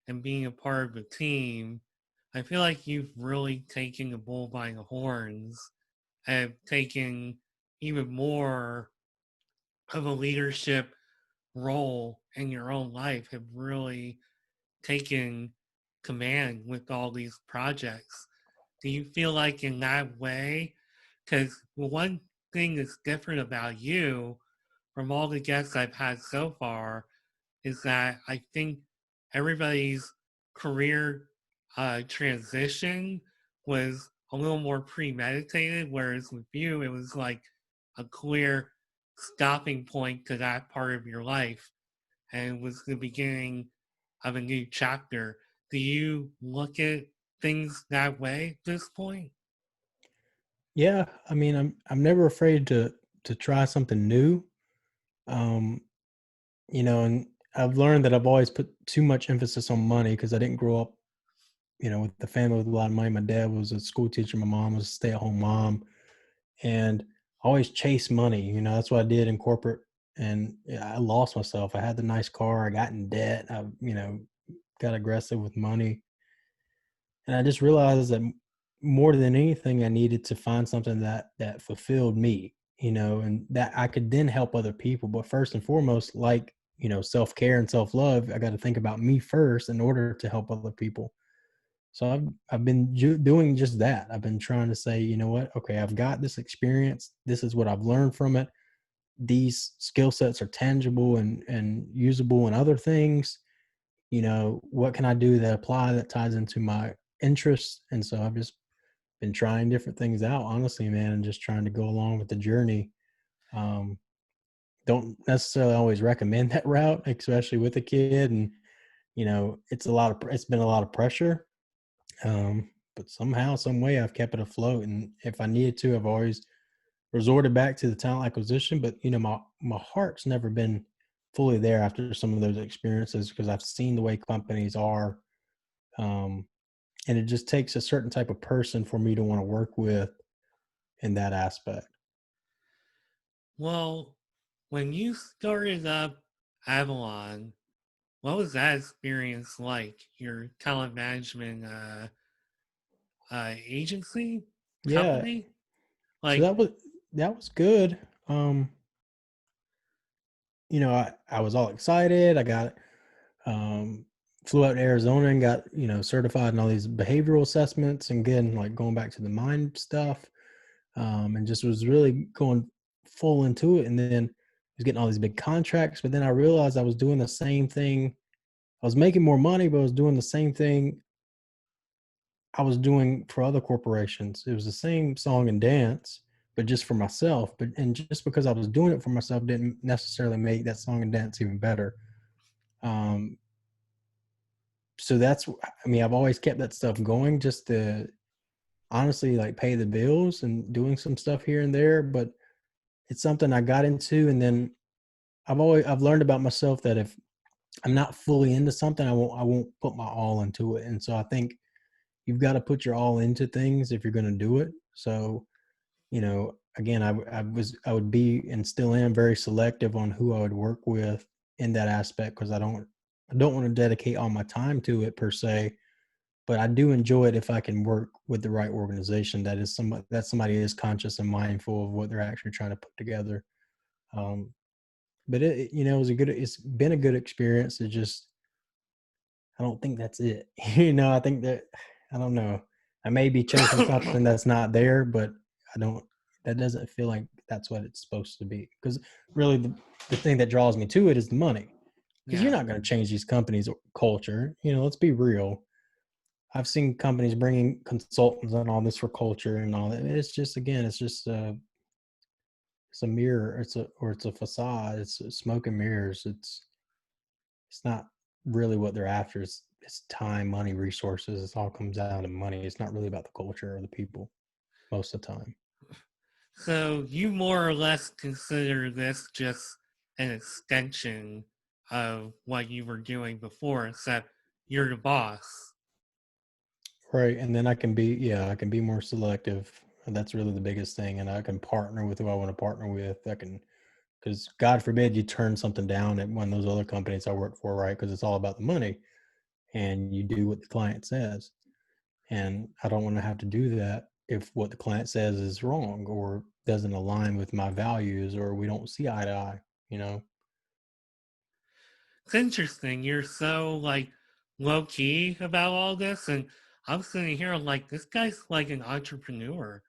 and being a part of a team, I feel like you've really taken the bull by the horns and taken even more of a leadership role in your own life, have really taken command with all these projects. Do you feel like in that way? Because one thing that's different about you from all the guests I've had so far is that I think everybody's career transition was a little more premeditated, whereas with you, it was like a clear stopping point to that part of your life and was the beginning of a new chapter. Do you look at things that way at this point? Yeah, I mean, I'm never afraid to try something new. Um, and I've learned that I've always put too much emphasis on money because I didn't grow up, with the family with a lot of money. My dad was a school teacher, my mom was a stay-at-home mom, and I always chased money. That's what I did in corporate, and yeah, I lost myself. I had the nice car, I got in debt, I, got aggressive with money, and I just realized that more than anything, I needed to find something that fulfilled me, and that I could then help other people. But first and foremost, like self care and self love, I got to think about me first in order to help other people. So I've been doing just that. I've been trying to say, you know what? Okay, I've got this experience. This is what I've learned from it. These skill sets are tangible and usable in other things. What can I do that apply that ties into my interests? And so I've just been trying different things out, honestly, man, and just trying to go along with the journey. Um, don't necessarily always recommend that route, especially with a kid. And, it's been a lot of pressure. But somehow, some way I've kept it afloat. And if I needed to, I've always resorted back to the talent acquisition. But, my heart's never been fully there after some of those experiences because I've seen the way companies are. Um, and it just takes a certain type of person for me to want to work with in that aspect. Well, when you started up Avalon, what was that experience like? Your talent management agency Yeah, company? so Like, that was good. Um, I was all excited. I got um flew out to Arizona and got, certified in all these behavioral assessments and again, like going back to the mind stuff. And just was really going full into it. And then I was getting all these big contracts, but then I realized I was doing the same thing. I was making more money, but I was doing the same thing I was doing for other corporations. It was the same song and dance, but just for myself. And just because I was doing it for myself didn't necessarily make that song and dance even better. Um, so I mean, I've always kept that stuff going just to honestly like pay the bills and doing some stuff here and there. But it's something I got into, and then I've learned about myself that if I'm not fully into something, I won't put my all into it. And so I think you've got to put your all into things if you're going to do it. So, again, I would be and still am very selective on who I would work with in that aspect because I don't want to dedicate all my time to it per se, but I do enjoy it if I can work with the right organization that somebody is conscious and mindful of what they're actually trying to put together. Um, but it's been a good experience. It just I don't think that's it. I think that I don't know. I may be chasing something that's not there, but I don't. That doesn't feel like that's what it's supposed to be. Because really, the thing that draws me to it is the money. because you're Yeah. not going to change these companies' culture. Let's be real. I've seen companies bringing consultants and all this for culture and all that. It's just, again, it's a mirror. It's a facade. It's smoke and mirrors. It's not really what they're after. It's time, money, resources. It all comes down to money. It's not really about the culture or the people most of the time. So you more or less consider this just an extension of what you were doing before, except you're the boss. Right. And then I can be more selective. And that's really the biggest thing. And I can partner with who I want to partner with. Because God forbid you turn something down at one of those other companies I work for, right? Because it's all about the money and you do what the client says. And I don't want to have to do that if what the client says is wrong or doesn't align with my values or we don't see eye to eye, you know? It's interesting. You're so like low key about all this, and I'm sitting here like this guy's like an entrepreneur.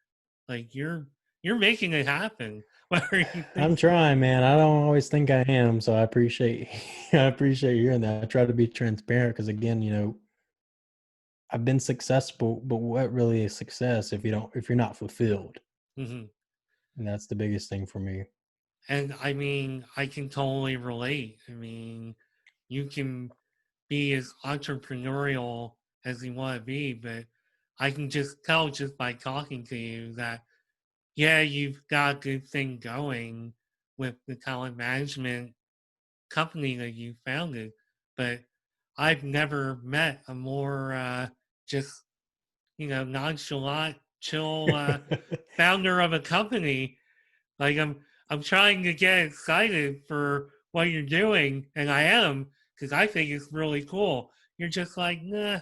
Like you're making it happen. Whether you think I'm trying, man. I don't always think I am, so I appreciate I appreciate hearing that. I try to be transparent because, again, I've been successful, but what really is success if you're not fulfilled? Mhm. And that's the biggest thing for me. And I mean, I can totally relate. I mean, you can be as entrepreneurial as you want to be, but I can just tell just by talking to you that, yeah, you've got a good thing going with the talent management company that you founded, but I've never met a more just, nonchalant, chill founder of a company. Like I'm trying to get excited for what you're doing, and I am because I think it's really cool. You're just like, nah,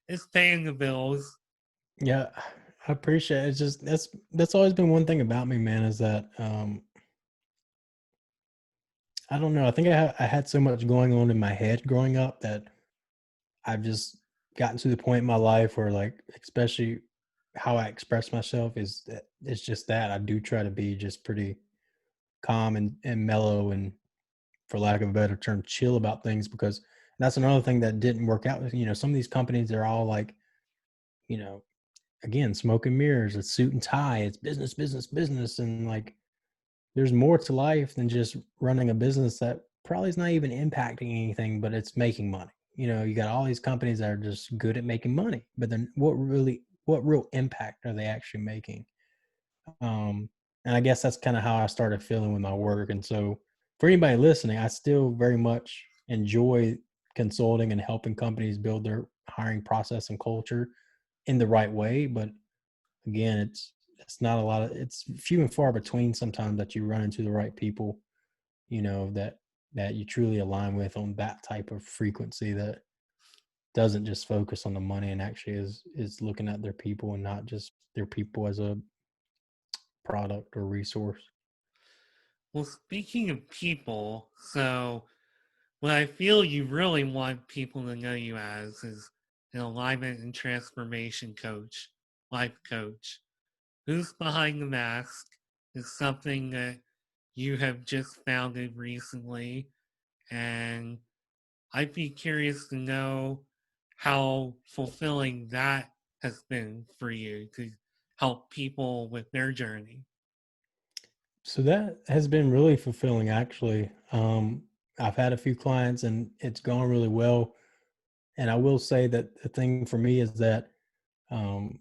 it's paying the bills. Yeah, I appreciate it. It's just that's always been one thing about me, man, is that I don't know. I think I had so much going on in my head growing up that I've just gotten to the point in my life where, like, especially how I express myself is that it's just that I do try to be just pretty calm and mellow and, for lack of a better term, chill about things, because that's another thing that didn't work out. Some of these companies, they're all like, you know, again, smoke and mirrors, it's suit and tie, it's business, business, business. And, like, there's more to life than just running a business that probably is not even impacting anything, but it's making money. You got all these companies that are just good at making money, but then what real impact are they actually making? Um, and I guess that's kind of how I started feeling with my work. And so, for anybody listening, I still very much enjoy consulting and helping companies build their hiring process and culture in the right way. But again, it's not a lot of it's few and far between sometimes that you run into the right people, that you truly align with on that type of frequency, that doesn't just focus on the money and actually is looking at their people and not just their people as a product or resource. Well, speaking of people, so what I feel you really want people to know you as is an alignment and transformation coach, life coach. Who's Behind the Mask is something that you have just founded recently, and I'd be curious to know how fulfilling that has been for you to help people with their journey. So that has been really fulfilling, actually. I've had a few clients and it's gone really well. And I will say that the thing for me is that, um,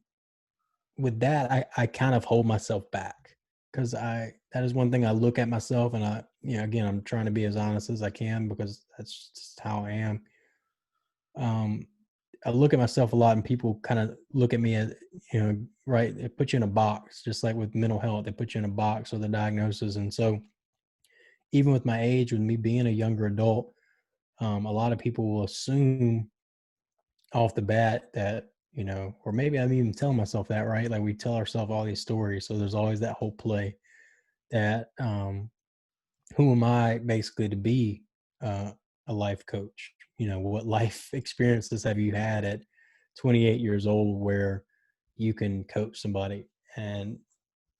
with that, I kind of hold myself back, because that is one thing I look at myself, and again, I'm trying to be as honest as I can because that's just how I am. Um, I look at myself a lot, and people kind of look at me as, right, they put you in a box, just like with mental health, they put you in a box with a diagnosis. And so, even with my age, with me being a younger adult, a lot of people will assume off the bat that, or maybe I'm even telling myself that, right? Like, we tell ourselves all these stories. So there's always that whole play that, who am I basically to be a life coach? What life experiences have you had at 28 years old where you can coach somebody? And,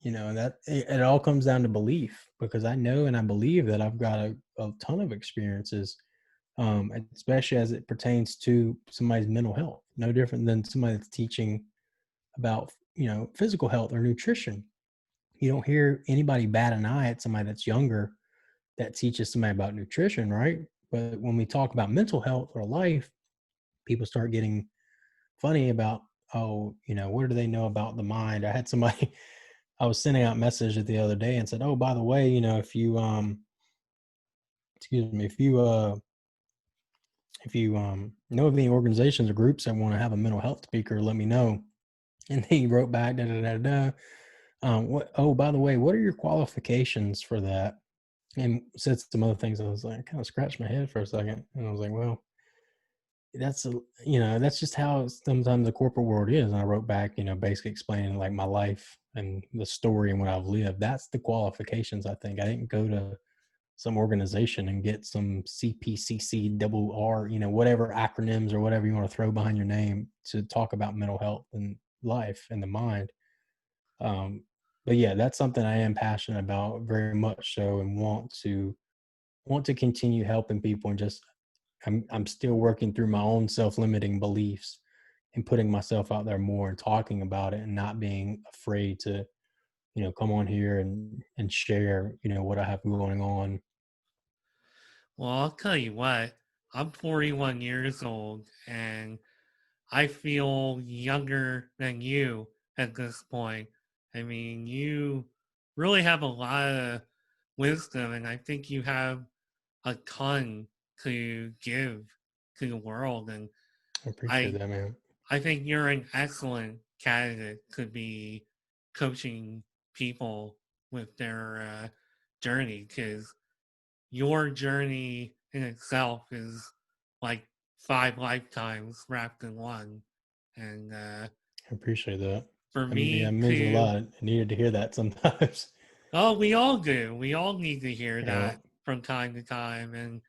that it all comes down to belief, because I know and I believe that I've got a ton of experiences especially as it pertains to somebody's mental health. No different than somebody that's teaching about, physical health or nutrition. You don't hear anybody bat an eye at somebody that's younger that teaches somebody about nutrition, right? But when we talk about mental health or life, people start getting funny about, oh, what do they know about the mind? I had somebody, I was sending out messages the other day and said, oh, by the way, if you excuse me, if you know of any organizations or groups that want to have a mental health speaker, let me know. And he wrote back, da da da da. What? Oh, by the way, what are your qualifications for that? And said some other things. I was like, I kind of scratched my head for a second, and I was like, well, that's just how sometimes the corporate world is. And I wrote back, basically explaining like my life and the story and what I've lived. That's the qualifications. I think I didn't go to some organization and get some CPCC double R, whatever acronyms or whatever you want to throw behind your name to talk about mental health and life and the mind. Um, but yeah, that's something I am passionate about very much so, and want to continue helping people. And just I'm still working through my own self-limiting beliefs and putting myself out there more and talking about it and not being afraid to, come on here and share, what I have going on. Well, I'll tell you what, I'm 41 years old and I feel younger than you at this point. I mean, you really have a lot of wisdom, and I think you have a ton to give to the world. And I appreciate I, that, man. I think you're an excellent candidate to be coaching people with their journey, because your journey in itself is like 5 lifetimes wrapped in one. And I appreciate that. for Yeah, it me means a to, lot. I needed to hear that sometimes. oh, we all do. We all need to hear You know, that from time to time. And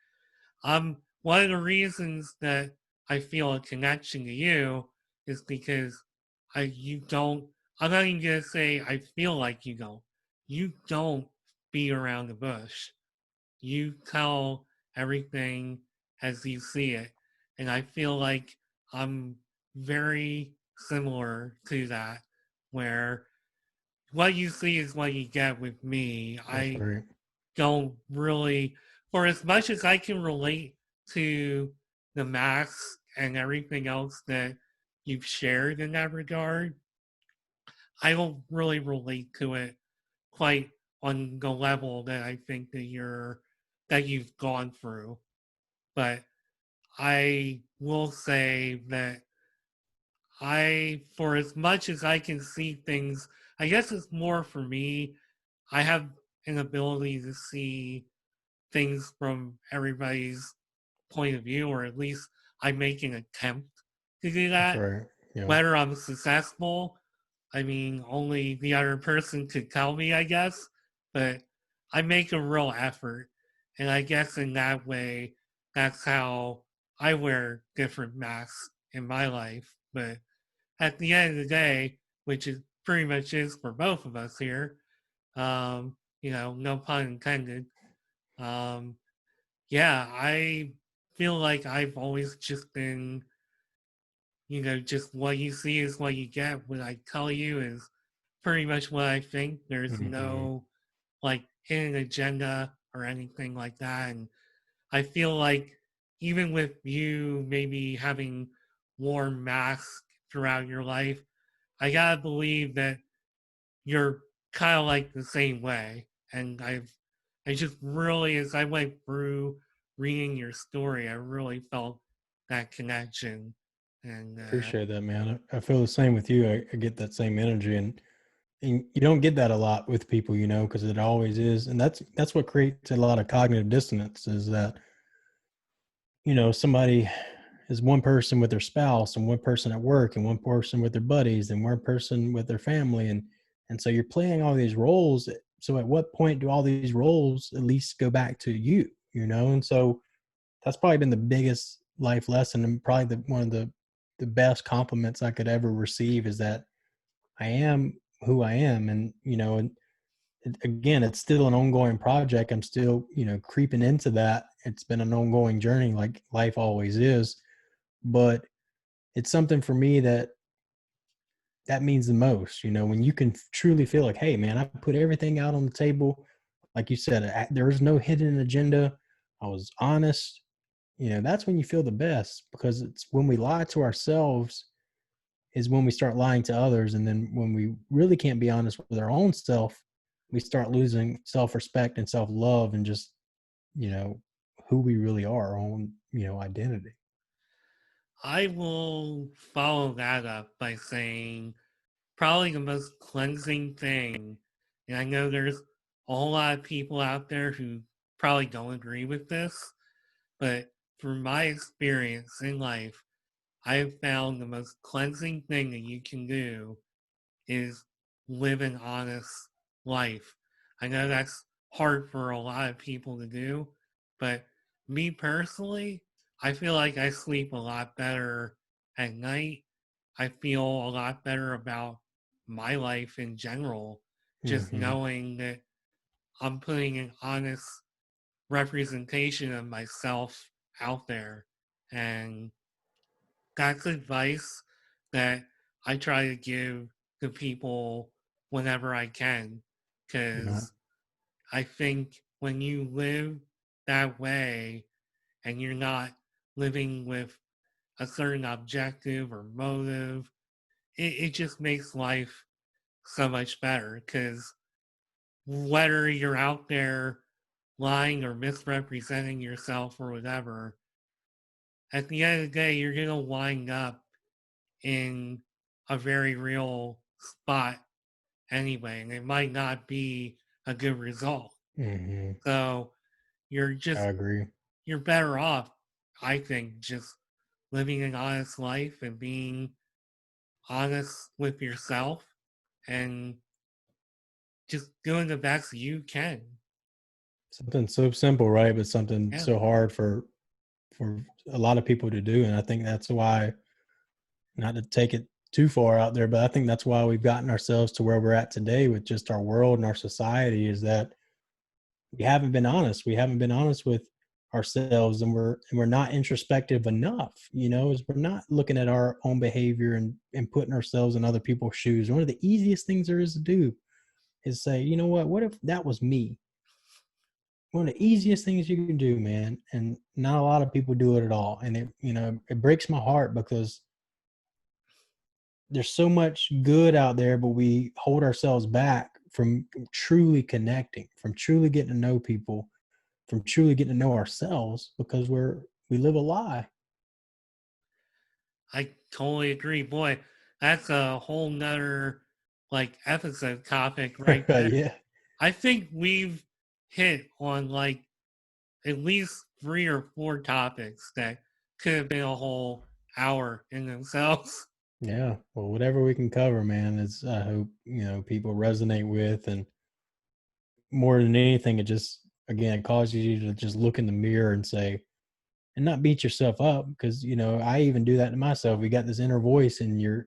one of the reasons that I feel a connection to you is because you don't, I'm not even gonna say I feel like you don't. You don't beat around the bush. You tell everything as you see it. And I feel like I'm very similar to that, where what you see is what you get with me. that's I right. don't really, for as much as I can relate to the mask and everything else that you've shared in that regard, I don't really relate to it quite on the level that I think that you've gone through. But I will say that for as much as I can see things, I guess it's more for me. I have an ability to see things from everybody's point of view, or at least I make an attempt to do That's that. right. Yeah, Whether I'm successful, I mean, only the other person could tell me, I guess. But I make a real effort. And I guess in that way, that's how I wear different masks in my life. But at the end of the day, which is pretty much is for both of us here, no pun intended. Um, yeah, I feel like I've always just been, just what you see is what you get. What I tell you is pretty much what I think. There's hmm, no like hidden agenda or anything like that. And I feel like even with you maybe having worn masks throughout your life, I gotta believe that you're kind of like the same way. And I just really, as I went through reading your story, I really felt that connection. And appreciate that, man. I feel the same with you. I get that same energy, and you don't get that a lot with people, because it always is, and that's what creates a lot of cognitive dissonance. Is that somebody is one person with their spouse and one person at work and one person with their buddies and one person with their family, and so you're playing all these roles. So at what point do all these roles at least go back to you? And so that's probably been the biggest life lesson, and probably one of the best compliments I could ever receive is that I am who I am. And again, it's still an ongoing project. I'm still, creeping into that. It's been an ongoing journey, like life always is. But it's something for me that means the most. When you can truly feel like, hey, man, I put everything out on the table. Like you said, there's no hidden agenda. I was honest. That's when you feel the best, because it's when we lie to ourselves is when we start lying to others. And then when we really can't be honest with our own self, we start losing self-respect and self-love and just, you know, who we really are, our own, identity. I will follow that up by saying probably the most cleansing thing, and I know there's a whole lot of people out there who probably don't agree with this, but from my experience in life, I have found the most cleansing thing that you can do is live an honest life. I know that's hard for a lot of people to do, but me personally, I feel like I sleep a lot better at night. I feel a lot better about my life in general, just Mm-hmm. knowing that I'm putting an honest representation of myself out there. And that's advice that I try to give to people whenever I can, No. because I think when you live that way and you're not living with a certain objective or motive, it just makes life so much better. Because whether you're out there lying or misrepresenting yourself or whatever, at the end of the day, you're going to wind up in a very real spot anyway, and it might not be a good result. Mm-hmm. So you're I just agree. you're better off, I think, just living an honest life and being honest with yourself and just doing the best you can. Something so simple, right? But something Yeah. so hard for a lot of people to do. And I think that's why, not to take it too far out there, but I think that's why we've gotten ourselves to where we're at today with just our world and our society, is that we haven't been honest. We haven't been honest with ourselves, and we're not introspective enough. Is we're not looking at our own behavior and putting ourselves in other people's shoes. One of the easiest things there is to do is say, you know what if that was me? One of the easiest things you can do, man. And not a lot of people do it at all. And it breaks my heart, because there's so much good out there, but we hold ourselves back from truly connecting, from truly getting to know people, from truly getting to know ourselves, because we live a lie. I totally agree. Boy, that's a whole nother like episode topic right there. Yeah. I think we've hit on like at least 3 or 4 topics that could have been a whole hour in themselves. Yeah. Well, whatever we can cover, man, is, I hope, people resonate with. And more than anything, it just, again, causes you to just look in the mirror and say, and not beat yourself up, because, I even do that to myself. We got this inner voice, and you're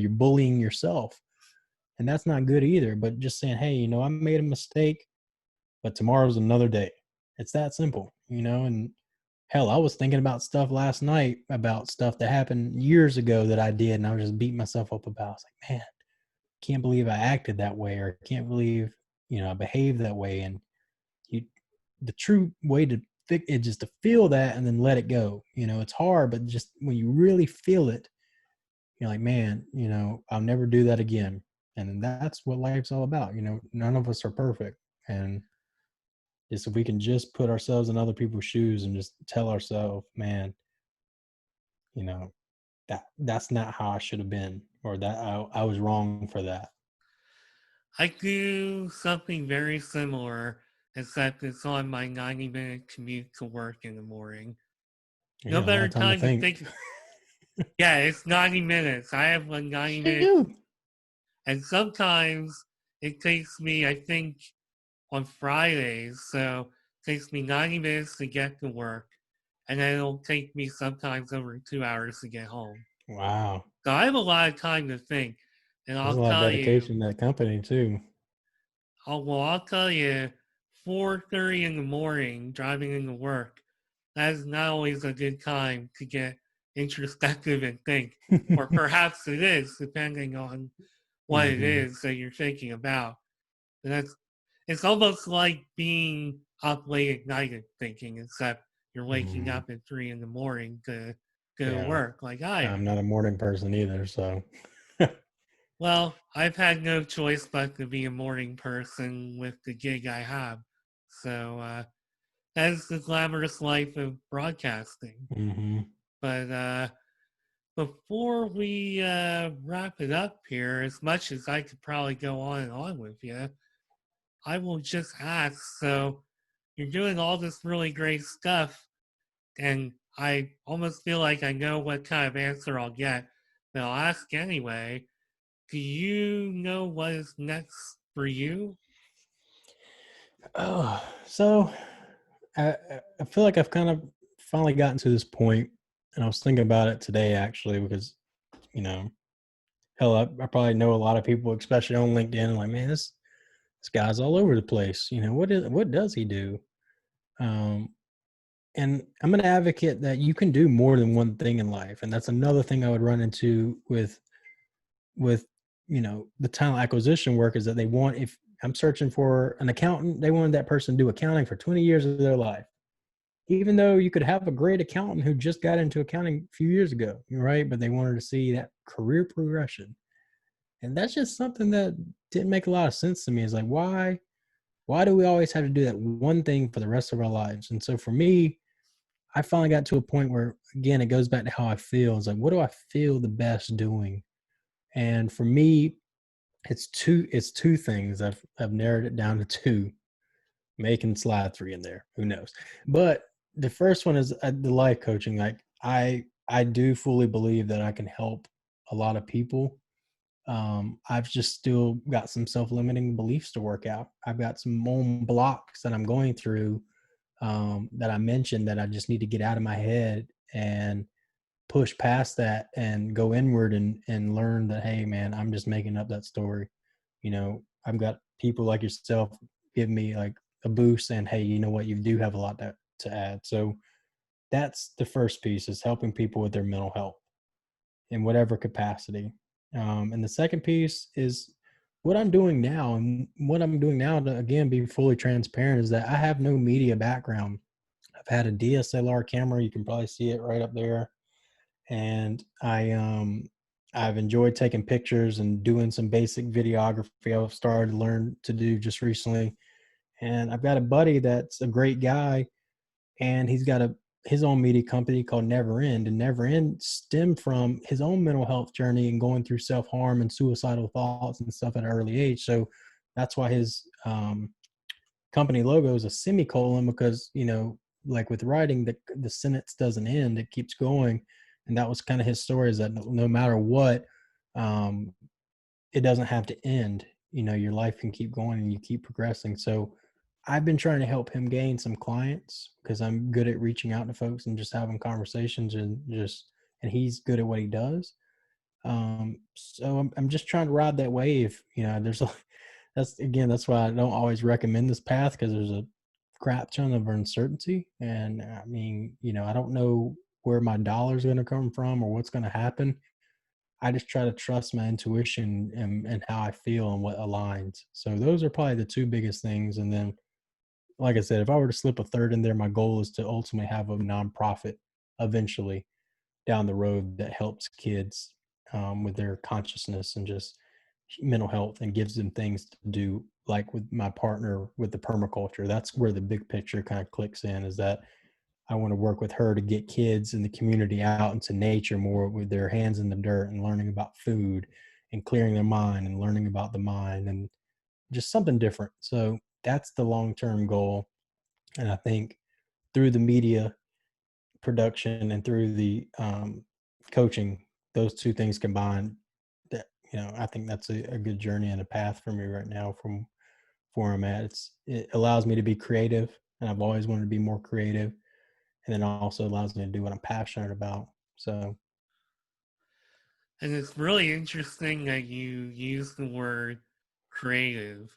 bullying yourself, and that's not good either. But just saying, hey, I made a mistake, but tomorrow's another day. It's that simple. And hell, I was thinking about stuff last night, about stuff that happened years ago that I did, and I was just beating myself up about. I was like, man, can't believe I acted that way, or can't believe, I behaved that way. And you, the true way to fix it, just to feel that and then let it go. It's hard, but just when you really feel it, you're like, man, I'll never do that again. And that's what life's all about. None of us are perfect. And just, if we can just put ourselves in other people's shoes and just tell ourselves, man, you know, that's not how I should have been, or that I was wrong for that. I do something very similar, except it's on my 90-minute commute to work in the morning. You No got a lot better of time to time to think. think. Yeah, it's 90 minutes. I have a 90-minute, Shoot. and sometimes it takes me, I think, on Fridays. So it takes me 90 minutes to get to work, and then it'll take me sometimes over 2 hours to get home. Wow. So I have a lot of time to think. And There's I'll a lot of tell you, dedication to that company too. well, I'll tell you, 4:30 in the morning, driving into work, that is not always a good time to get introspective and think, or perhaps it is, depending on what it Hmm. is that you're thinking about. And it's almost like being up late at night and thinking, except you're waking Hmm. up at 3 in the morning to go to Yeah, work like I I'm am. not a morning person either, so. Well, I've had no choice but to be a morning person with the gig I have. So that is the glamorous life of broadcasting. Hmm. But before we wrap it up here, as much as I could probably go on and on with you, I will just ask, so you're doing all this really great stuff, and I almost feel like I know what kind of answer I'll get, but I'll ask anyway. Do you know what is next for you? Oh, so I feel like I've kind of finally gotten to this point, and I was thinking about it today actually because you know, hell, I probably know a lot of people, especially on LinkedIn, like, man, this guy's all over the place. What does he do? Um, and I'm an advocate that you can do more than one thing in life, and that's another thing I would run into with the talent acquisition work is that they want if I'm searching for an accountant, they wanted that person to do accounting for 20 years of their life. Even though you could have a great accountant who just got into accounting a few years ago, right? But they wanted to see that career progression. And that's just something that didn't make a lot of sense to me. It's like, why do we always have to do that one thing for the rest of our lives? And so for me, I finally got to a point where again it goes back to how I feel. It's like, what do I feel the best doing? And for me, it's two things. I've narrowed it down to two. Making slide three in there. Who knows? But the first one is the life coaching. Like I do fully believe that I can help a lot of people. I've just still got some self-limiting beliefs to work out. I've got some own blocks that I'm going through that I mentioned that I just need to get out of my head and push past that and go inward and learn that, hey man, I'm just making up that story. I've got people like yourself give me like a boost and hey, you know what, you do have a lot to add. So that's the first piece, is helping people with their mental health in whatever capacity. And the second piece is what I'm doing now. And what I'm doing now, to again be fully transparent, is that I have no media background. I've had a DSLR camera. You can probably see it right up there. And I've enjoyed taking pictures and doing some basic videography. I've started to learn to do just recently. And I've got a buddy that's a great guy, and he's got his own media company called Never End. And Never End stemmed from his own mental health journey and going through self harm and suicidal thoughts and stuff at an early age. So that's why his company logo is a semicolon, because like with writing, the sentence doesn't end, it keeps going. And that was kind of his story, is that no matter what, um, it doesn't have to end. Your life can keep going and you keep progressing. So I've been trying to help him gain some clients because I'm good at reaching out to folks and just having conversations, and he's good at what he does. So I'm just trying to ride that wave. There's a that's why I don't always recommend this path, because there's a crap ton of uncertainty. And I mean, I don't know where my dollar's going to come from or what's going to happen. I just try to trust my intuition and how I feel and what aligns. So those are probably the two biggest things. And then, like I said, if I were to slip a third in there, my goal is to ultimately have a nonprofit eventually down the road that helps kids with their consciousness and just mental health, and gives them things to do. Like with my partner with the permaculture, that's where the big picture kind of clicks in, is that I want to work with her to get kids in the community out into nature more, with their hands in the dirt and learning about food and clearing their mind and learning about the mind and just something different. So that's the long term goal. And I think through the media production and through the coaching, those two things combined, that I think that's a good journey and a path for me right now from where I'm at. It allows me to be creative, and I've always wanted to be more creative, and then also allows me to do what I'm passionate about. So, And it's really interesting that you use the word creative,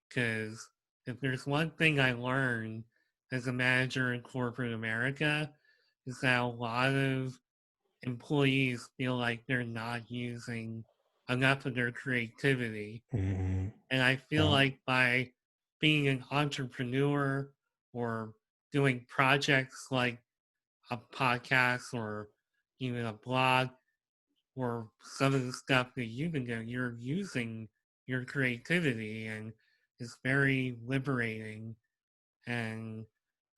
because if there's one thing I learned as a manager in corporate America, is that a lot of employees feel like they're not using enough of their creativity. Mm-hmm. And I feel Yeah. like by being an entrepreneur or doing projects like a podcast or even a blog or some of the stuff that you've been doing, you're using your creativity and it's very liberating. And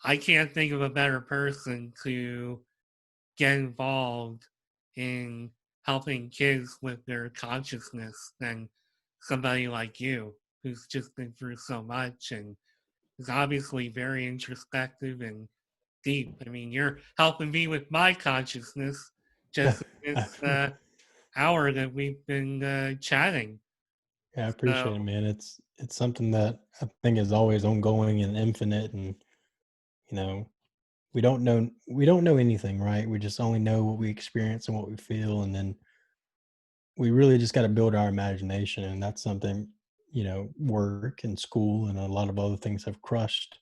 I can't think of a better person to get involved in helping kids with their consciousness than somebody like you who's just been through so much and is obviously very introspective and deep. I mean, you're helping me with my consciousness just this hour that we've been chatting. Yeah, I So appreciate it, man. It's something that I think is always ongoing and infinite, and you know, we don't know anything, right? We just only know what we experience and what we feel, and then we really just got to build our imagination, and that's something work and school and a lot of other things have crushed.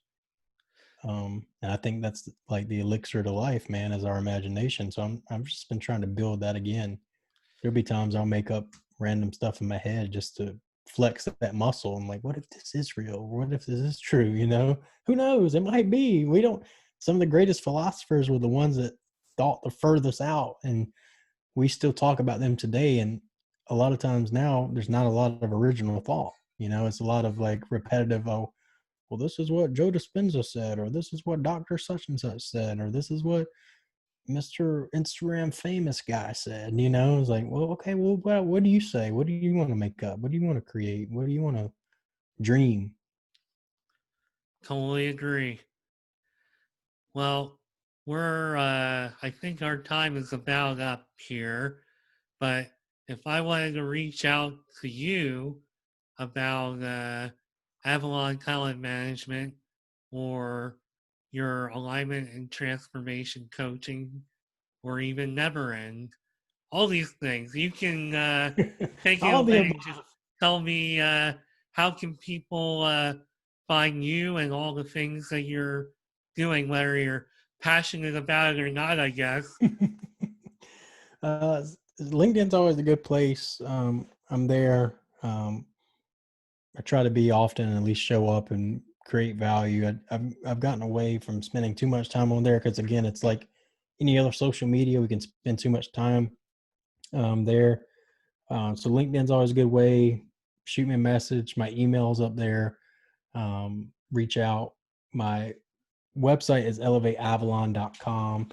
And I think that's like the elixir to life, man, is our imagination. So I've just been trying to build that again. There'll be times I'll make up random stuff in my head just to flex that muscle. I'm like, what if this is real? What if this is true? Who knows? It might be. We don't. Some of the greatest philosophers were the ones that thought the furthest out, and we still talk about them today. And a lot of times now, there's not a lot of original thought. It's a lot of like repetitive. Oh, well, this is what Joe Dispenza said, or this is what Doctor Such and Such said, or this is what Mr. Instagram famous guy said. It's like, well, okay, well, what do you say? What do you want to make up? What do you want to create? What do you want to dream? totally agree. Well, I think our time is about up here, but if I wanted to reach out to you about Avalon Talent Management or your alignment and transformation coaching or even Never End, all these things, you can take it All the away above. and just tell me how can people find you and all the things that you're doing, whether you're passionate about it or not, I guess. uh, LinkedIn's always a good place. I'm there. I try to be often and at least show up and create value. I've gotten away from spending too much time on there because again, it's like any other social media. We can spend too much time there. So LinkedIn's always a good way. Shoot me a message. My email's up there. Reach out. My website is elevateavalon.com.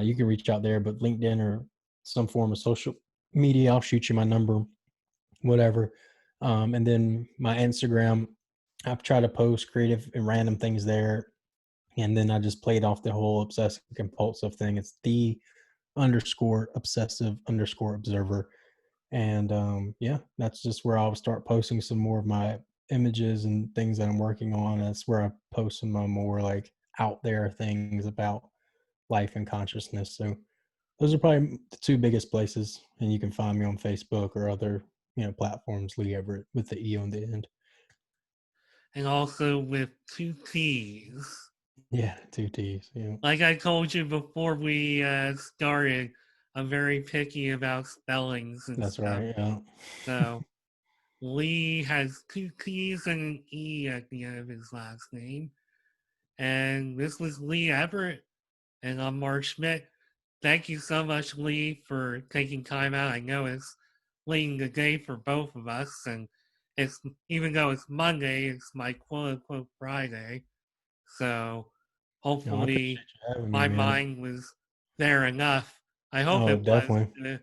You can reach out there, but LinkedIn or some form of social media, I'll shoot you my number, whatever. And then my Instagram, I've tried to post creative and random things there. And then I just played off the whole obsessive compulsive thing. It's the underscore obsessive underscore observer. And yeah, that's just where I'll start posting some more of my images and things that I'm working on. That's where I post some more like out there things about life and consciousness. So those are probably the two biggest places. And you can find me on Facebook or other platforms. Lee Everett with the E on the end. And also with two T's. Yeah, two T's. Yeah, Like I told you before we started, I'm very picky about spellings and that's stuff. right. Yeah. So Lee has two T's and an E at the end of his last name. And this was Lee Everett, and I'm Mark Schmidt. Thank you so much, Lee, for taking time out. I know it's late in the day for both of us, and it's even though it's Monday, it's my quote unquote Friday. So No, I appreciate hopefully you having me, my man. mind was there enough. I hope Oh, it was definitely. to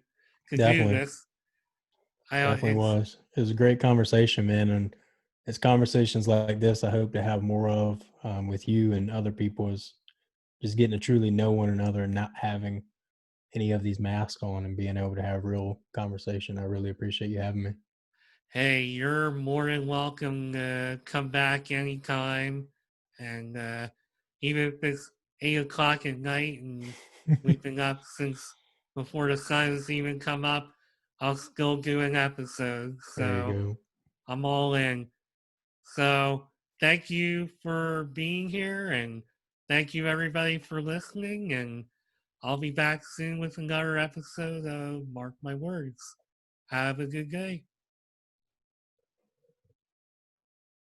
do Definitely. this. I Definitely it's was. It was a great conversation, man. And it's conversations like this I hope to have more of with you and other people, is just getting to truly know one another and not having any of these masks on and being able to have real conversation. I really appreciate you having me. hey, you're more than welcome to come back anytime. And even if it's 8 o'clock at night and we've been up since before the sun has even come up, I'll still do an episode. There you So go. I'm all in. So thank you for being here, and thank you everybody for listening. And I'll be back soon with another episode of Mark My Words. Have a good day.